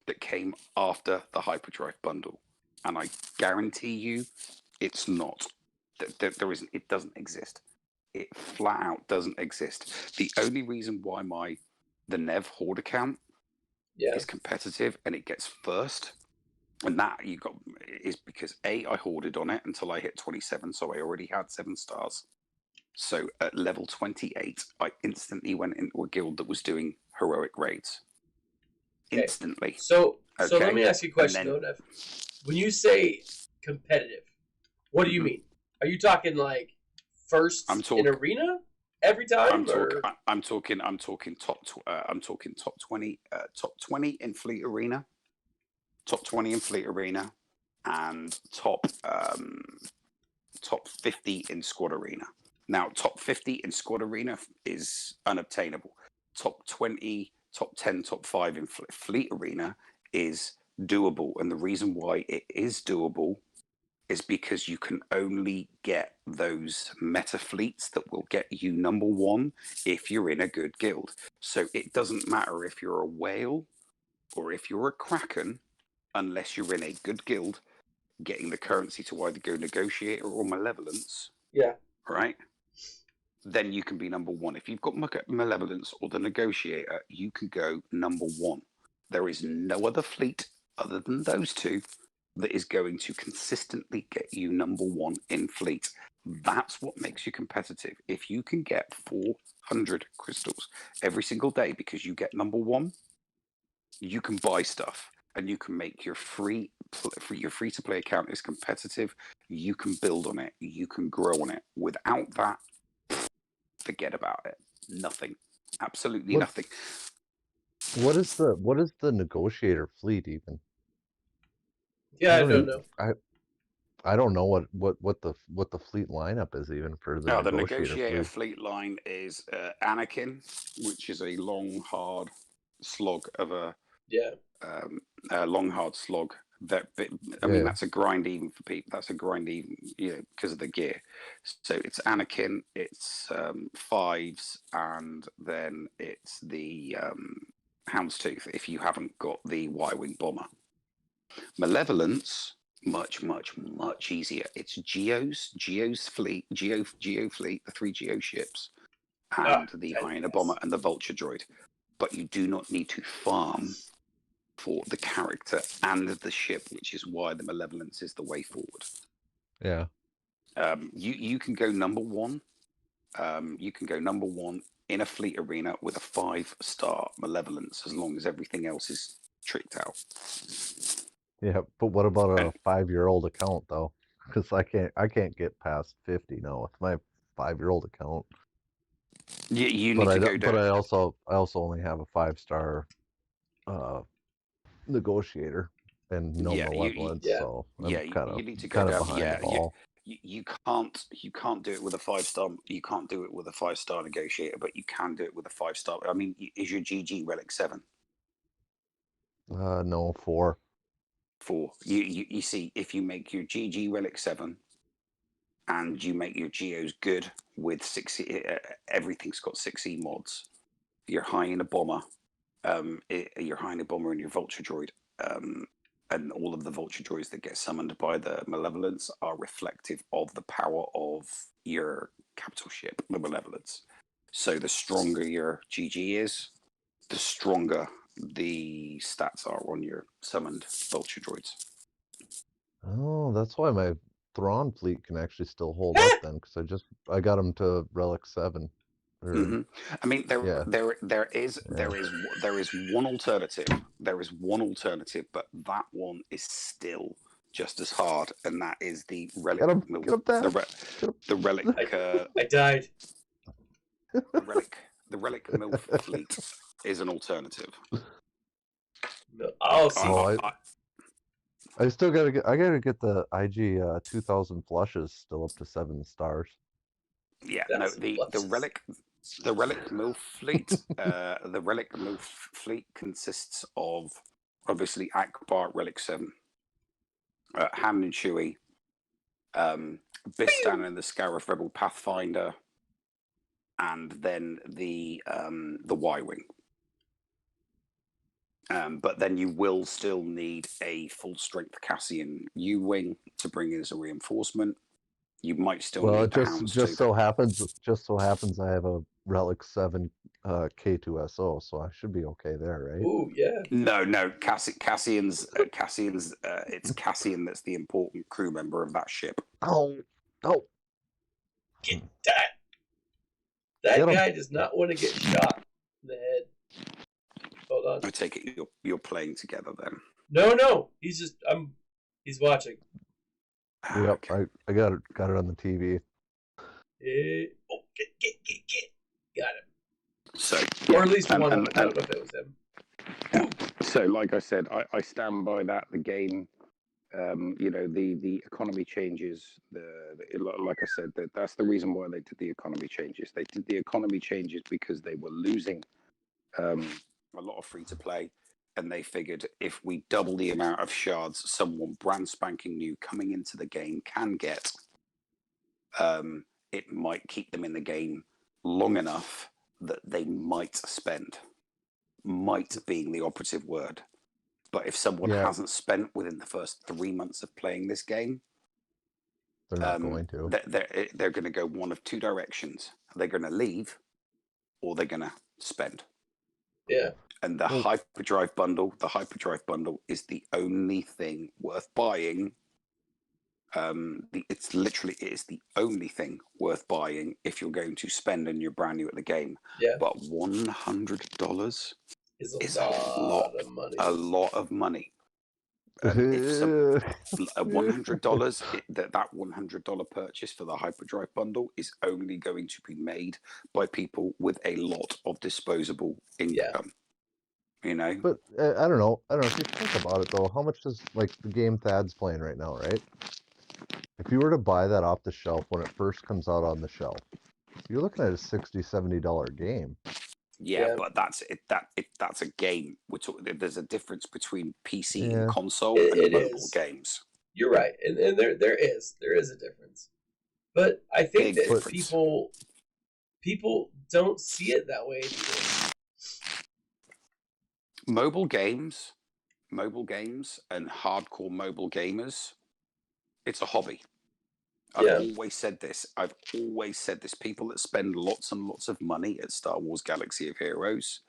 that came after the hyperdrive bundle, and I guarantee you it's not. There isn't. It doesn't exist. It flat out doesn't exist. The only reason why the Nev Horde account is competitive and it gets first, and that is because I hoarded on it until I hit 27, so I already had 7 stars. So at level 28, I instantly went into a guild that was doing heroic raids. Instantly. So let me ask you a question, though, Nev. When you say competitive, what do you mean? Are you talking like first in arena every time? I'm talking top 20, top 20 in fleet arena, and top 50 in squad arena. Now, top 50 in squad arena is unobtainable. Top 20, top 10, top 5 in fleet arena is doable, and the reason why it is doable is because you can only get those meta fleets that will get you number 1 if you're in a good guild. So it doesn't matter if you're a whale or if you're a kraken, unless you're in a good guild, getting the currency to either go negotiator or malevolence. Yeah. Right? Then you can be number 1. If you've got malevolence or the negotiator, you can go number 1. There is no other fleet other than those two that is going to consistently get you number 1 in fleet. That's what makes you competitive. If you can get 400 crystals every single day because you get number 1, you can buy stuff and you can make your free-to-play account is competitive. You can build on it. You can grow on it. Without that, forget about it. Nothing. Absolutely nothing. What is the negotiator fleet even? Yeah, I don't know. I don't know what the fleet lineup is even for the negotiator fleet line is Anakin, which is a long hard slog of a long hard slog. That's a grind even for people. That's a grind even, because of the gear. So it's Anakin, it's 5s, and then it's the Houndstooth if you haven't got the Y-wing bomber. Malevolence much, much, much easier. It's Geo's fleet, Geo fleet, the 3 Geo ships, and the Hyena Bomber and the Vulture Droid. But you do not need to farm for the character and the ship, which is why the Malevolence is the way forward. Yeah. You can go number one. You can go number one in a fleet arena with a 5-star Malevolence, as long as everything else is tricked out. Yeah, but what about a 5-year-old account though? Because I can't get past 50 now with my 5-year-old account. You need to go down. But I also only have a 5-star negotiator and no malevolence, so I'm you need to go down. behind the ball. You can't do it with a 5-star. You can't do it with a 5-star negotiator, but you can do it with a 5-star. I mean, is your GG Relic 7? No, 4. 4. You see, if you make your GG Relic 7 and you make your Geos good with 6, everything's got 6E mods. Your Hyena Bomber, your Hyena Bomber and your Vulture Droid, and all of the Vulture Droids that get summoned by the Malevolence are reflective of the power of your capital ship, the Malevolence. So the stronger your GG is, the stronger the stats are on your summoned Vulture Droids. Oh, that's why my Thrawn fleet can actually still hold up then, because I got him to Relic 7. I mean, there is one alternative. There is one alternative, but that one is still just as hard, and that is the Relic. The Relic. I died. The Relic MILF fleet is an alternative. I'll see. I still gotta get the IG 2000 flushes still up to 7 stars. Yeah, no, the Relic MILF fleet. The Relic MILF fleet consists of obviously Akbar Relic 7, Ham and Chewie, Bistan and the Scarif Rebel Pathfinder, and then the Y-Wing. But then you will still need a full-strength Cassian U-Wing to bring in as a reinforcement. You might still need the Hounds too. Just so happens I have a Relic 7 K2SO, so I should be okay there, right? Ooh, yeah. No, Cassian's it's Cassian that's the important crew member of that ship. Oh. Get that. That guy does not want to get shot in the head. Hold on. I take it you're playing together then. No. He's watching. Yep, okay. I got it on the TV. Get. Got him. So, or at least one of them. I don't know if it was him. So, like I said, I stand by that. The game, the economy changes. Like I said, that's the reason why they did the economy changes. They did the economy changes because they were losing a lot of free to play. And they figured if we double the amount of shards someone brand spanking new coming into the game can get, it might keep them in the game long enough that they might spend. Might being the operative word. But if someone hasn't spent within the first 3 months of playing this game, they're not going to. They're going to go one of two directions. They're going to leave, or they're going to spend. Yeah. And the hyperdrive bundle is the only thing worth buying. It is the only thing worth buying if you're going to spend and you're brand new at the game. Yeah. But $100 is a lot of money. A lot of money. If $100, that $100 purchase for the hyperdrive bundle is only going to be made by people with a lot of disposable income. Yeah. But I don't know if you think about it though, how much does the game Thad's playing right now, right? If you were to buy that off the shelf when it first comes out on the shelf, you're looking at a $60-$70 game. Yeah, but that's a game. There's a difference between PC and console and mobile games. You're right, and there is a difference. But I think that people don't see it that way anymore. Mobile games and hardcore mobile gamers It's a hobby. Yeah. I've always said this. People that spend lots and lots of money at Star Wars Galaxy of Heroes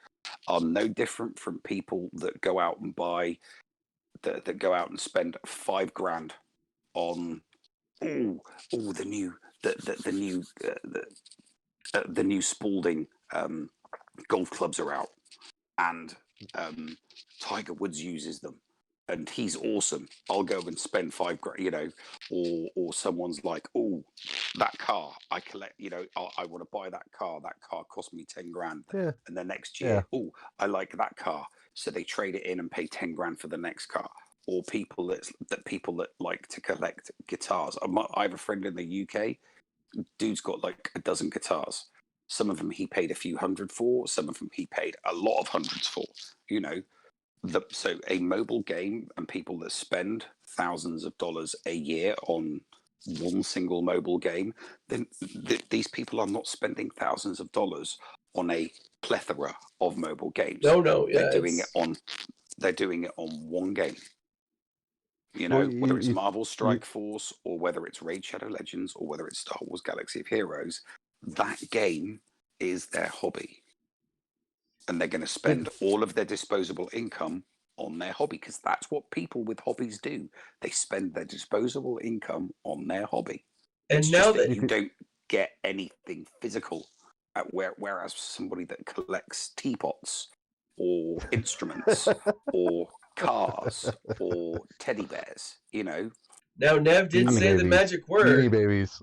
are no different from people that go out and buy that go out and spend $5,000 on the new Spalding golf clubs are out, and Tiger Woods uses them, and he's awesome. I'll go and spend $5,000, or someone's like, oh, that car I collect, I want to buy that car. That car cost me $10,000, Yeah. and the next year, oh, I like that car, so they trade it in and pay $10,000 for the next car. Or people that like to collect guitars. I have a friend in the UK. Dude's got like a dozen guitars. Some of them he paid a few hundred for. Some of them he paid a lot of hundreds for. So a mobile game and people that spend thousands of dollars a year on one single mobile game, then these people are not spending thousands of dollars on a plethora of mobile games. No, yeah, they're doing it on one game. Well, Whether it's Marvel Strike Force, or whether it's Raid Shadow Legends, or whether it's Star Wars Galaxy of Heroes, that game is their hobby. And they're going to spend all of their disposable income on their hobby, because that's what people with hobbies do. They spend their disposable income on their hobby. And it's now just that you don't get anything physical, whereas somebody that collects teapots or instruments or cars or teddy bears, Now Nev did say the magic word. Beanie Babies.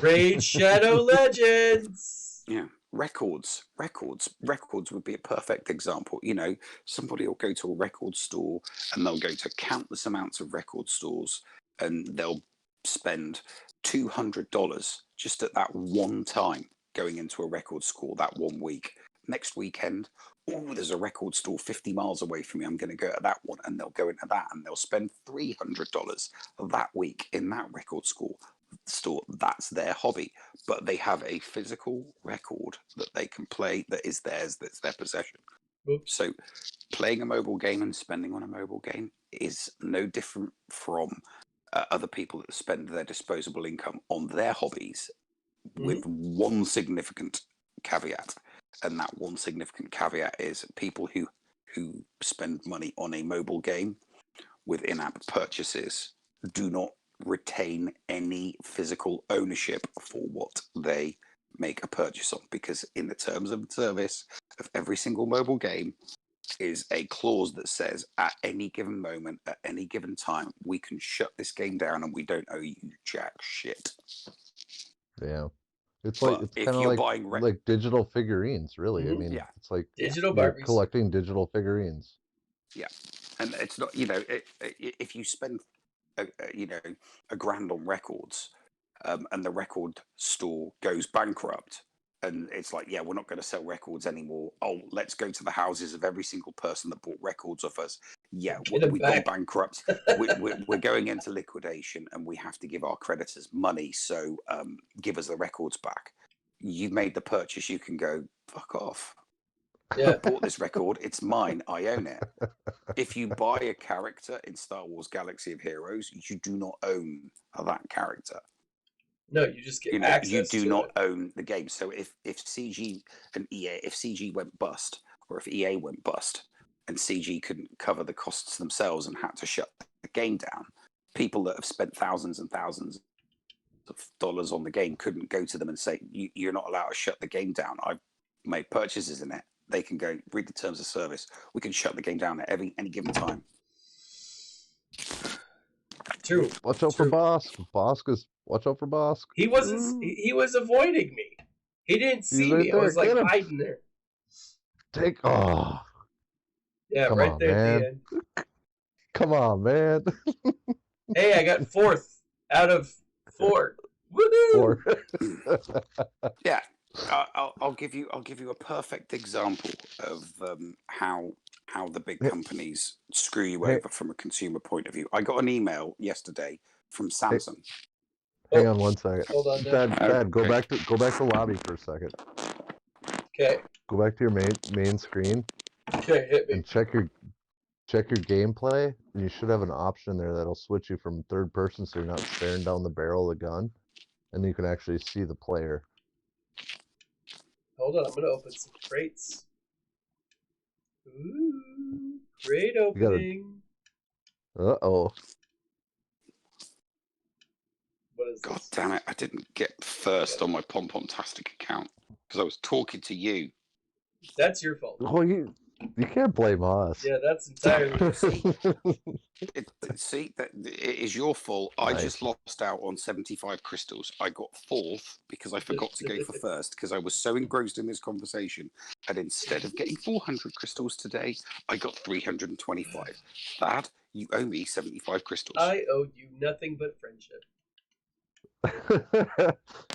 Raid Shadow Legends. Yeah. Records would be a perfect example. Somebody will go to a record store and they'll go to countless amounts of record stores, and they'll spend $200 just at that one time going into a record store that one week. Next weekend, there's a record store 50 miles away from me. I'm going to go to that one, and they'll go into that, and they'll spend $300 that week in that record store. That's their hobby, but they have a physical record that they can play, that is theirs, that's their possession. Oops. So playing a mobile game and spending on a mobile game is no different from other people that spend their disposable income on their hobbies, with one significant caveat. And that one significant caveat is people who spend money on a mobile game with in-app purchases do not retain any physical ownership for what they make a purchase on, because in the terms of service of every single mobile game is a clause that says at any given moment, at any given time, we can shut this game down and we don't owe you jack shit. Yeah. It's But like, it's if kind of you're like, buying like digital figurines, really. I mean, Yeah. it's like Digital you're Barbies. collecting digital figurines. Yeah. And it's not, if you spend $1,000 on records, and the record store goes bankrupt, and it's like, yeah, we're not going to sell records anymore. Oh, let's go to the houses of every single person that bought records off us. Yeah, we've gone bankrupt. We're going into liquidation, and we have to give our creditors money. So give us the records back. You've made the purchase. You can go, fuck off. Yeah. I bought this record. It's mine. I own it. If you buy a character in Star Wars Galaxy of Heroes, you do not own that character. No, you just get access. You do not own the game. So if CG and EA, if CG went bust, or if EA went bust, and CG couldn't cover the costs themselves and had to shut the game down, people that have spent thousands and thousands of dollars on the game couldn't go to them and say, you're not allowed to shut the game down. I've made purchases in it. They can go read the terms of service. We can shut the game down at any given time. True. Watch out for Bosk. Watch out for Bosk. He wasn't. He was avoiding me. He didn't see right me. there. I was like Get him. hiding there. Yeah, Come right on, there man. at the end. Come on, man. Hey, I got 4th out of 4. Woohoo! Yeah. I'll give you a perfect example of how the big companies screw you over from a consumer point of view. I got an email yesterday from Samsung. Hang on one second. Hold on, Dad. Dad, go back to lobby for a second. Okay. Go back to your main screen Okay, hit me. and check your check your gameplay, and you should have an option there that'll switch you from third person, so you're not staring down the barrel of the gun, and you can actually see the player. Hold on, I'm gonna open some crates. Ooh, crate gotta- opening. Uh-oh. What is God this? damn it! I didn't get first on my Pom-Pom-tastic account because I was talking to you. That's your fault. Well, you can't blame us. Yeah, that's entirely. See, that it is your fault. I Nice. just lost out on 75 crystals. I got fourth because I forgot to go for first because I was so engrossed in this conversation. And instead of getting 400 crystals today, I got 325. Thad, you owe me 75 crystals. I owe you nothing but friendship.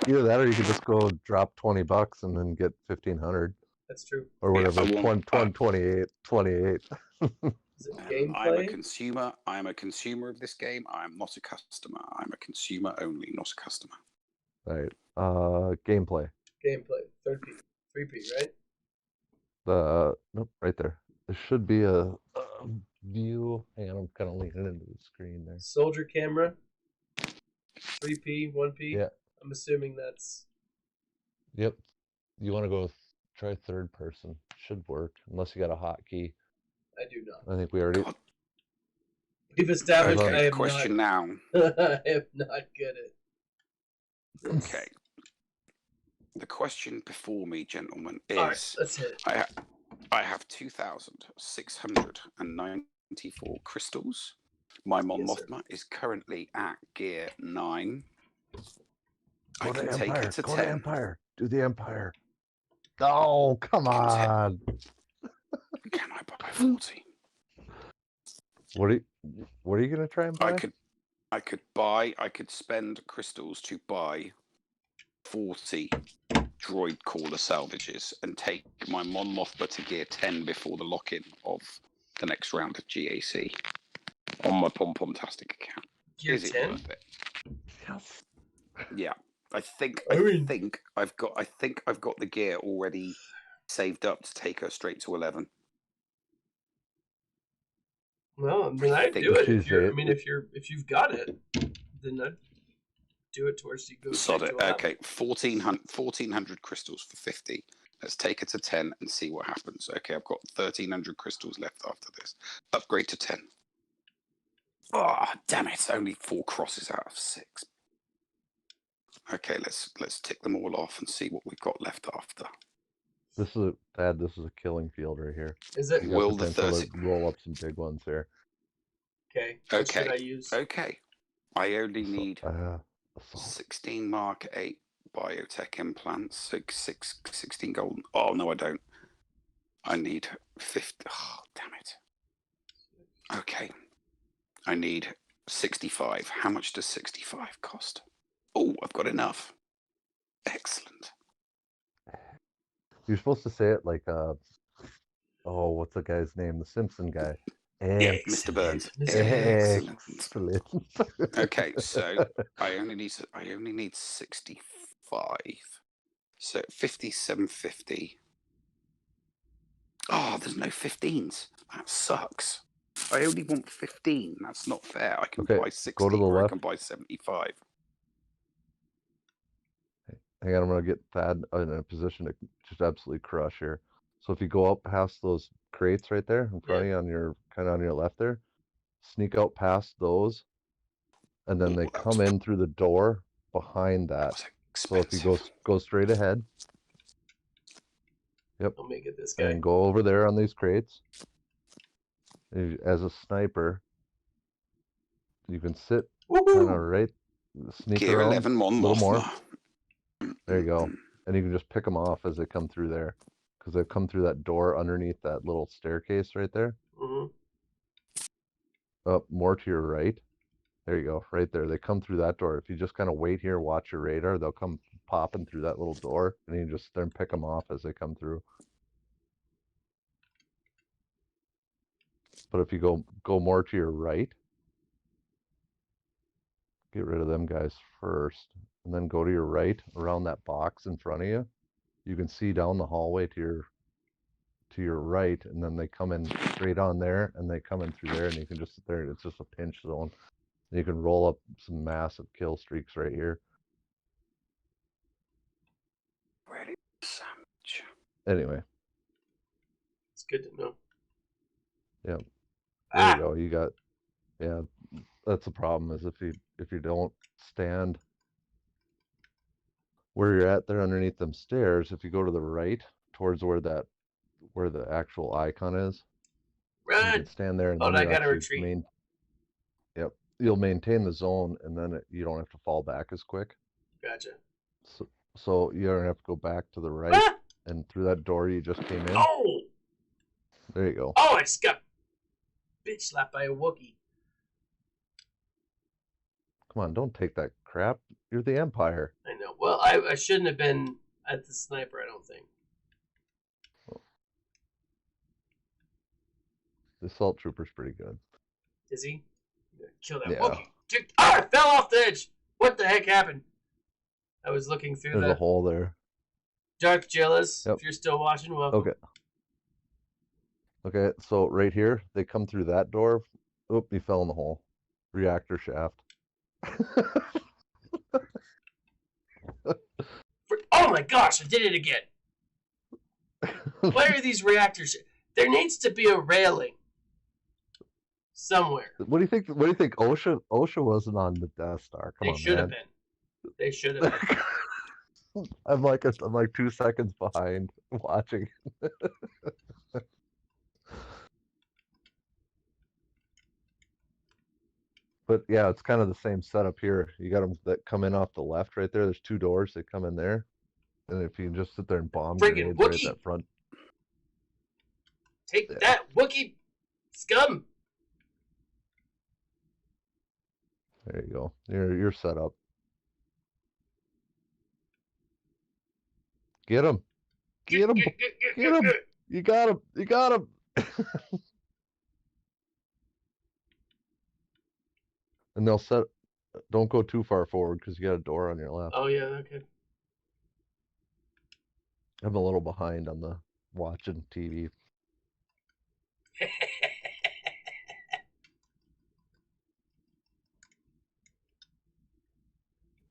Either that, or you could just go drop $20 and then get 1,500 That's true. or whatever. Yeah, I want- 28. Is it I'm a gameplay? consumer. I'm a consumer of this game. I'm not a customer. I'm a consumer only, not a customer. All right. Gameplay. Gameplay. 3P, right? Nope, right there. There should be a view. Hang on, I'm kind of leaning into the screen there. Soldier camera. 3P, 1P. Yeah. I'm assuming that's. Yep. You want to go try third person? Should work unless you got a hotkey. I do not. I think we already. God. We've established Okay, I am question now. I am not good at this. Okay. The question before me, gentlemen, is All right, let's hit it. I have 2,694 crystals. My Mon Yes, Mothma is currently at gear 9. I Go can to take Empire. it to Go 10. to Empire. Do the Empire. Oh, come on. Can I buy 40? What are you gonna try and buy? I could spend crystals to buy 40 droid caller salvages and take my Mon Mothma to gear 10 before the lock-in of the next round of GAC on my Pom-Pom-tastic account. Gear Is 10? it worth it? Yes. Yeah. I think I mean- I've got the gear already saved up to take her straight to 11. Well, then I'd think do it. she's If you're, I it. mean, if you've got it, then I'd do it towards you go. Sod straight it. to 11. Okay, 1,400 crystals for 50. Let's take it to 10 and see what happens. Okay, I've got 1,300 crystals left after this. Upgrade to 10. Oh, damn it! Only 4 crosses out of 6. Okay, let's tick them all off and see what we've got left after. This is a killing field right here. Is it? You got Will the potential 30 to roll up some big ones here. Okay. What should Okay. I use? Okay, I only need Assault. 16 Mark 8 biotech implants, 16 gold. Oh, no, I don't. I need 50. Oh, damn it. Okay. I need 65. How much does 65 cost? Oh, I've got enough. Excellent. You're supposed to say it like what's the guy's name? The Simpson guy. Yeah, Mr. Burns. Excellent. Excellent. Okay, so I only need 65. So 5750. Oh, there's no 15s. That sucks. I only want 15. That's not fair. I can Okay, buy 60 go to the or I left. can buy 75. Hang on, I'm gonna get Thad in a position to just absolutely crush here. So if you go up past those crates right there in front of you on your on your left there, sneak out past those, and then they Ooh, that come was- in through the door behind That that. was So if you go straight ahead, yep, Let me get this guy. and go over there on these crates. As a sniper, you can sit kind of Woohoo! right, sneak Gear around 11 Mon a little more. Mothma. There you go. And you can just pick them off as they come through there, because they come through that door underneath that little staircase right there. Mm-hmm. Up more to your right. There you go, right there. They come through that door. If you just kind of wait here, watch your radar, they'll come popping through that little door, and you just then pick them off as they come through. But if you go more to your right, get rid of them guys first, and then go to your right around that box in front of you. You can see down the hallway to to your right, and then they come in straight on there, and they come in through there, and you can just sit there. It's just a pinch zone. And you can roll up some massive kill streaks right here. Ready sandwich. Anyway, It's good to know. yeah. There you go. You got, yeah. That's the problem is if you don't stand where you're at there underneath them stairs, if you go to the right towards where the actual icon is, you Run! can stand there and Oh, then I you gotta actually retreat. Yep, you'll maintain the zone, and then you don't have to fall back as quick. Gotcha. So you don't have to go back to the right, Ah! and through that door you just came in. Oh! There you go. Oh, I just got bitch slapped by a Wookiee. Come on, don't take that crap. You're the Empire. I know. Well, I shouldn't have been at the sniper, I don't think. The assault trooper's pretty good. Is he? Kill that Yeah. Wookiee. I fell off the edge. What the heck happened? I was looking through There's a hole there. Dark Jillis, Yep. if you're still watching, welcome. Okay. Okay, so right here, they come through that door. Oop, he fell in the hole. Reactor shaft. Oh my gosh, I did it again. Why are these reactors? There needs to be a railing somewhere. What do you think? What do you think? OSHA wasn't on the Death Star. Come They on, should have man. been. They should have been. I'm like 2 seconds behind watching. But yeah, it's kind of the same setup here. You got them that come in off the left right there. There's 2 doors. They come in there. And if you can just sit there and bomb Friggin' grenades right Wookiee! at that front. Take Yeah. that, Wookiee scum! There you go. You're set up. Get him. Get him. Get him. You got him. You got him. And they'll set. Don't go too far forward because you got a door on your left. Oh, yeah, okay. I'm a little behind on the watching TV.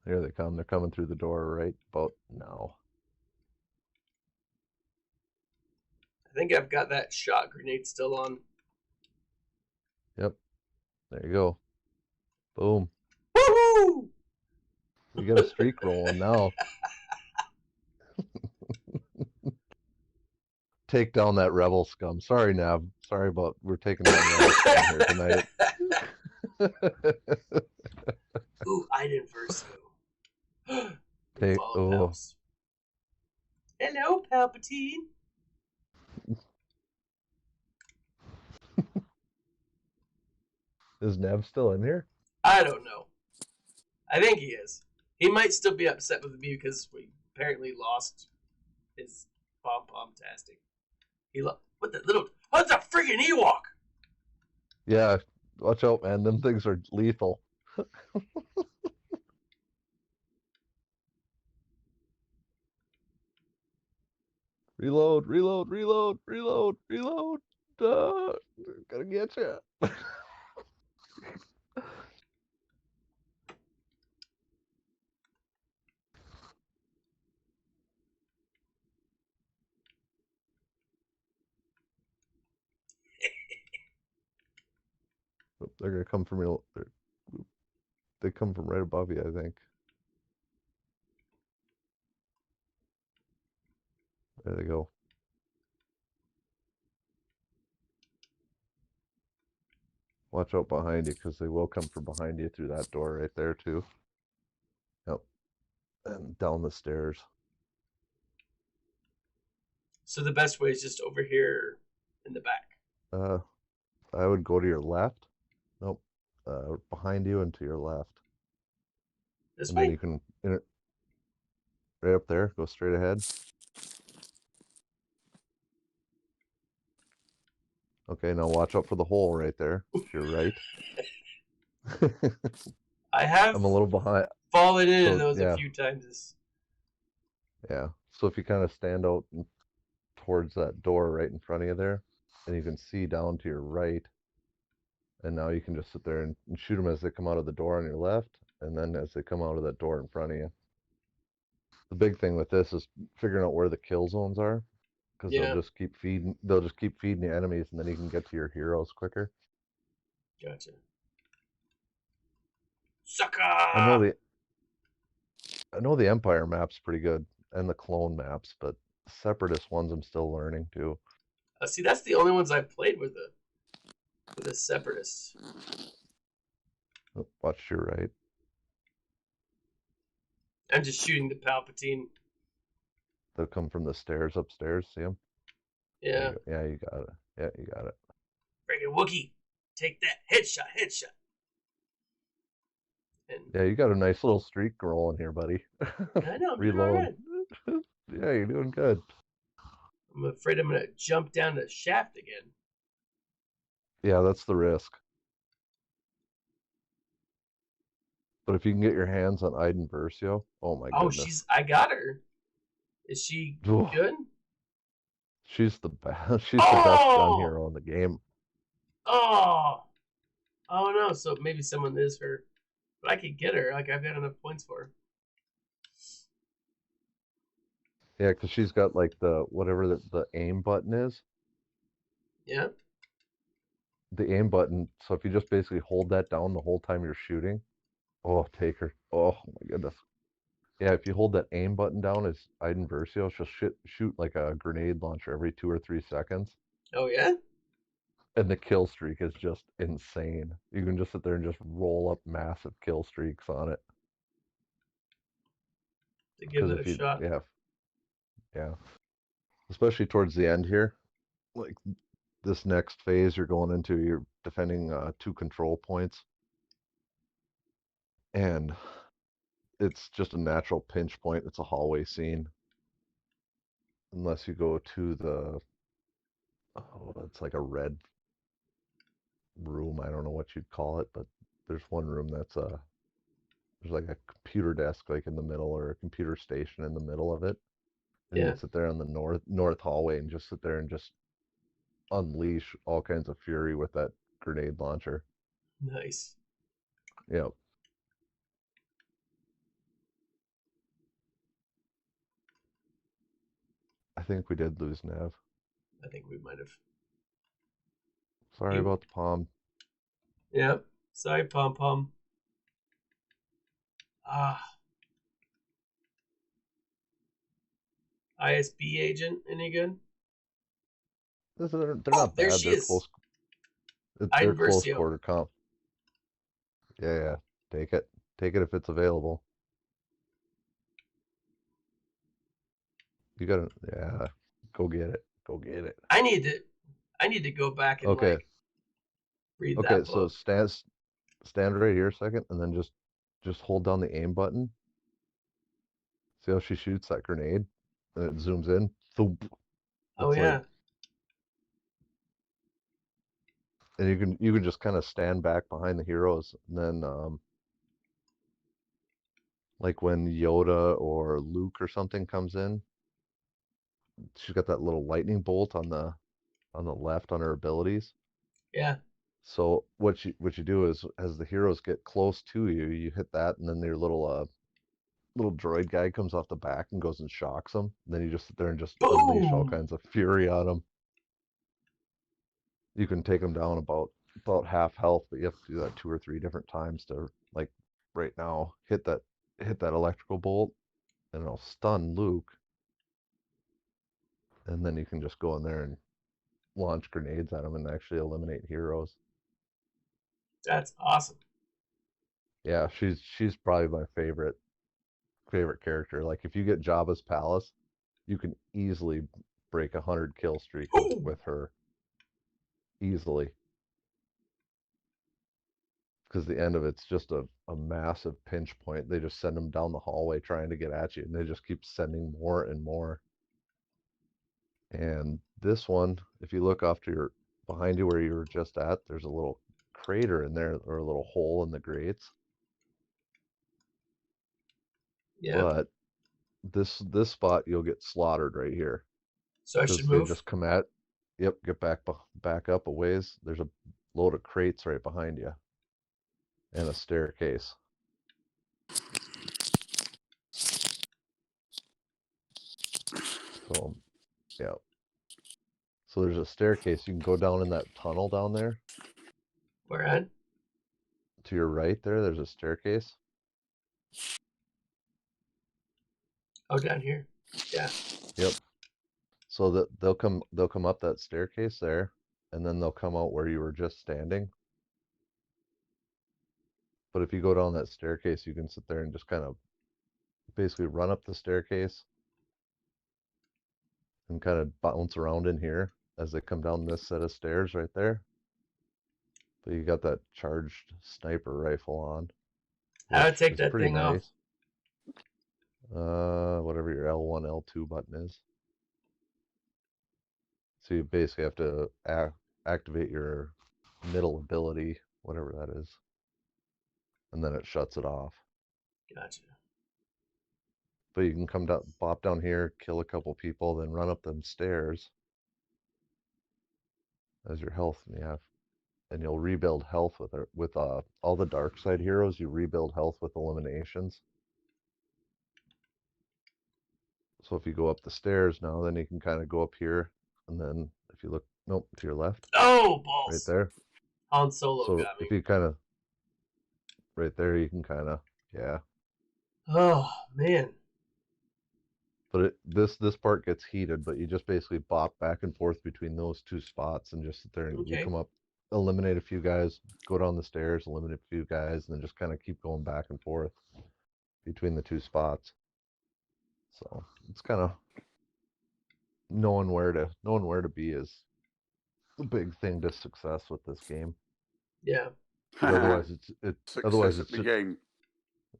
Here they come. They're coming through the door right about now. I think I've got that shot grenade still on. Yep. There you go. Boom. Woohoo! You got a streak rolling now. Take down that rebel scum. Sorry, Nav. Sorry about we're taking down rebel scum here tonight. Ooh, Iden Verso. Take, Hello, Palpatine. Is Nev still in here? I don't know. I think he is. He might still be upset with me because we apparently lost his pom-pom-tastic. What's a friggin' Ewok? Yeah, watch out, man. Them things are lethal. Reload, reload, reload, reload, reload. Gotta get you. They're gonna come from your. They come from right above you, I think. There they go. Watch out behind you, because they will come from behind you through that door right there too. Yep. And down the stairs. So the best way is just over here in the back. I would go to your left. Nope. Behind you and to your left. This And way? then you can right up there. Go straight ahead. Okay, now watch out for the hole right there. To your right. I have I'm a little behind. fallen into So, those yeah. a few times. Yeah. So if you kind of stand out towards that door right in front of you there, and you can see down to your right. And now you can just sit there and shoot them as they come out of the door on your left, and then as they come out of that door in front of you. The big thing with this is figuring out where the kill zones are, because Yeah, they'll just keep feeding the enemies, and then you can get to your heroes quicker. gotcha. I know Sucker! the I know the Empire map's pretty good, and the clone maps, but the Separatist ones I'm still learning too. See, that's the only ones I've played with a separatist. Oh, watch your right. I'm just shooting the Palpatine. They'll come from the stairs upstairs. See them? Yeah. Yeah, you got it. Yeah, you got it. Friggin' Wookie. Take that. Headshot. And Yeah, you got a nice little streak rolling here, buddy. I know, I'm doing Reload. alright. Yeah, you're doing good. I'm afraid I'm gonna jump down the shaft again. Yeah, that's the risk. But if you can get your hands on Iden Versio, oh my Oh, goodness. I got her. Is she Ooh, good? she's the best. She's the best gun Oh! hero in the game. Oh! Oh no, so maybe someone is her. But I could get her. Like, I've got enough points for her. Yeah, because she's got like the whatever the aim button is. Yeah? The aim button. So if you just basically hold that down the whole time you're shooting, oh, take her. Oh my goodness. Yeah, if you hold that aim button down as Iden Versio, she'll shoot like a grenade launcher every 2 or 3 seconds. Oh yeah? And the kill streak is just insane. You can just sit there and just roll up massive kill streaks on it. To give Because it a if you, shot. yeah, especially towards the end here, like this next phase you're going into, you're defending 2 control points, and it's just a natural pinch point. It's a hallway scene, unless you go to the, oh, it's like a red room. I don't know what you'd call it, but there's one room that's there's like a computer desk like in the middle, or a computer station in the middle of it, and you Yeah. can sit there on the north hallway and just sit there and just unleash all kinds of fury with that grenade launcher. Nice. Yeah. I think we did lose Nav. I think we might have. Sorry You. about the palm. Yep. Sorry, Pom Pom. Ah. ISB agent, any good? They're Oh, not there bad. she is. They're close Inversio. quarter comp. Yeah, yeah. Take it. Take it if it's available. You gotta, yeah. Go get it. Go get it. I need to go back and Okay. like read Okay. that So book. stand right here a second, and then just hold down the aim button. See how she shoots that grenade, and it zooms in. Thump. Oh It's like, yeah. and you can just kind of stand back behind the heroes, and then like when Yoda or Luke or something comes in, she's got that little lightning bolt on the left on her abilities. Yeah. So what you do is, as the heroes get close to you, you hit that, and then their little droid guy comes off the back and goes and shocks them. And then you just sit there and just unleash all Boom. kinds of fury on them. You can take them down about half health, but you have to do that 2 or 3 different times to, like, right now, hit that electrical bolt, and it'll stun Luke, and then you can just go in there and launch grenades at them and actually eliminate heroes. That's awesome. Yeah, she's probably my favorite character. Like, if you get Jabba's palace, you can easily break 100 kill streak with Ooh. her, easily, because the end of it's just a massive pinch point. They just send them down the hallway trying to get at you, and they just keep sending more and more. And this one, if you look off to your behind you where you were just at, there's a little crater in there, or a little hole in the grates. Yeah. But this spot, you'll get slaughtered right here. So I Because should they move. just come at. Yep, get back up a ways. There's a load of crates right behind you, and a staircase. So, yeah. So there's a staircase. You can go down in that tunnel down there. Where at? To your right there, there's a staircase. Oh, down here. Yeah. Yep. So that they'll come up that staircase there, and then they'll come out where you were just standing. But if you go down that staircase, you can sit there and just kind of basically run up the staircase and kind of bounce around in here as they come down this set of stairs right there. But you got that charged sniper rifle on, How to which take is that pretty thing off? nice. Whatever your L1, L2 button is. So you basically have to activate your middle ability, whatever that is, and then it shuts it off. Gotcha. But you can come down, bop down here, kill a couple people, then run up them stairs as your health, and you'll rebuild health with all the dark side heroes. You rebuild health with eliminations. So if you go up the stairs now, then you can kind of go up here, and then if you look, nope, to your left, Oh, right balls. there. Han Solo So got me. if you kind of, right there, you can kind of, yeah. Oh, man. But this part gets heated, but you just basically bop back and forth between those two spots and just sit there and you Okay. come up, eliminate a few guys, go down the stairs, eliminate a few guys, and then just kind of keep going back and forth between the two spots. So it's kind of knowing where to be is the big thing to success with this game. Yeah. 'Cause otherwise Success at it's the just, game.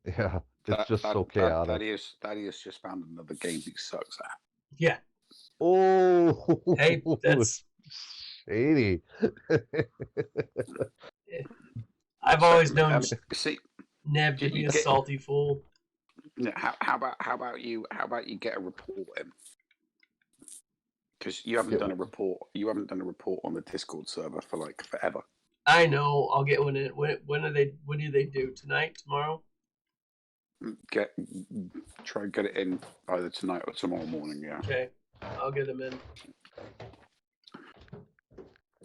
yeah, it's just so chaotic. Thaddeus just found another game he sucks at. Yeah. Oh, Hey, that's shady. I've always known See, Neb to be a salty fool. Yeah, how about you get a report in? Because you haven't done a report. You haven't done a report on the Discord server for like forever. I know. I'll get one in. When do they do? Tonight? Tomorrow? Try and get it in either tonight or tomorrow morning. Yeah. Okay, I'll get them in.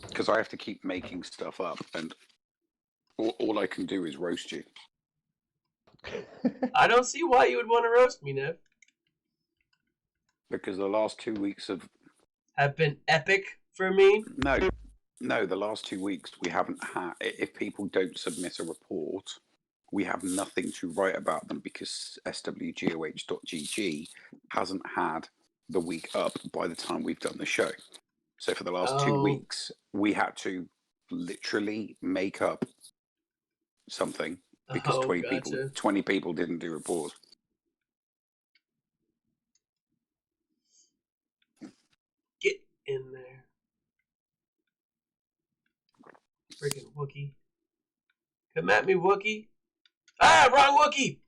Because I have to keep making stuff up, and all I can do is roast you. I don't see why you would want to roast me, Nev. Because the last 2 weeks have been epic for me. No, the last 2 weeks we haven't had. If people don't submit a report, we have nothing to write about them because swgoh.gg hasn't had the week up by the time we've done the show. So for the last 2 weeks, we had to literally make up something because 20 people didn't do reports. Get in there. Freaking Wookie. Come at me, Wookie. Ah, wrong Wookie!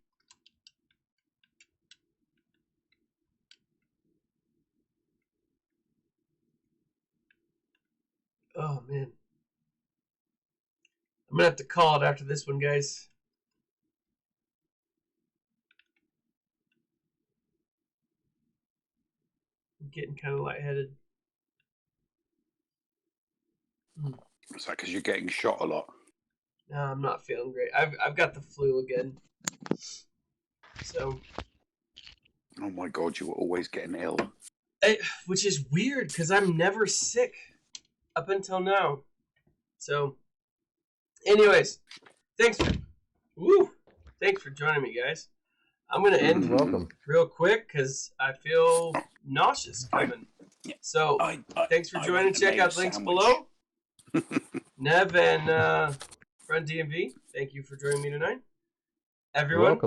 Oh, man. I'm going to have to call it after this one, guys. I'm getting kind of lightheaded. It's like because you're getting shot a lot. No, I'm not feeling great. I've got the flu again. So. Oh my God, you were always getting ill. Which is weird because I'm never sick up until now. So, anyways, thanks for joining me, guys. I'm gonna end real quick because I feel nauseous coming. So, thanks for joining. Check out links below. Nev and Friend DMV, thank you for joining me tonight. Everyone,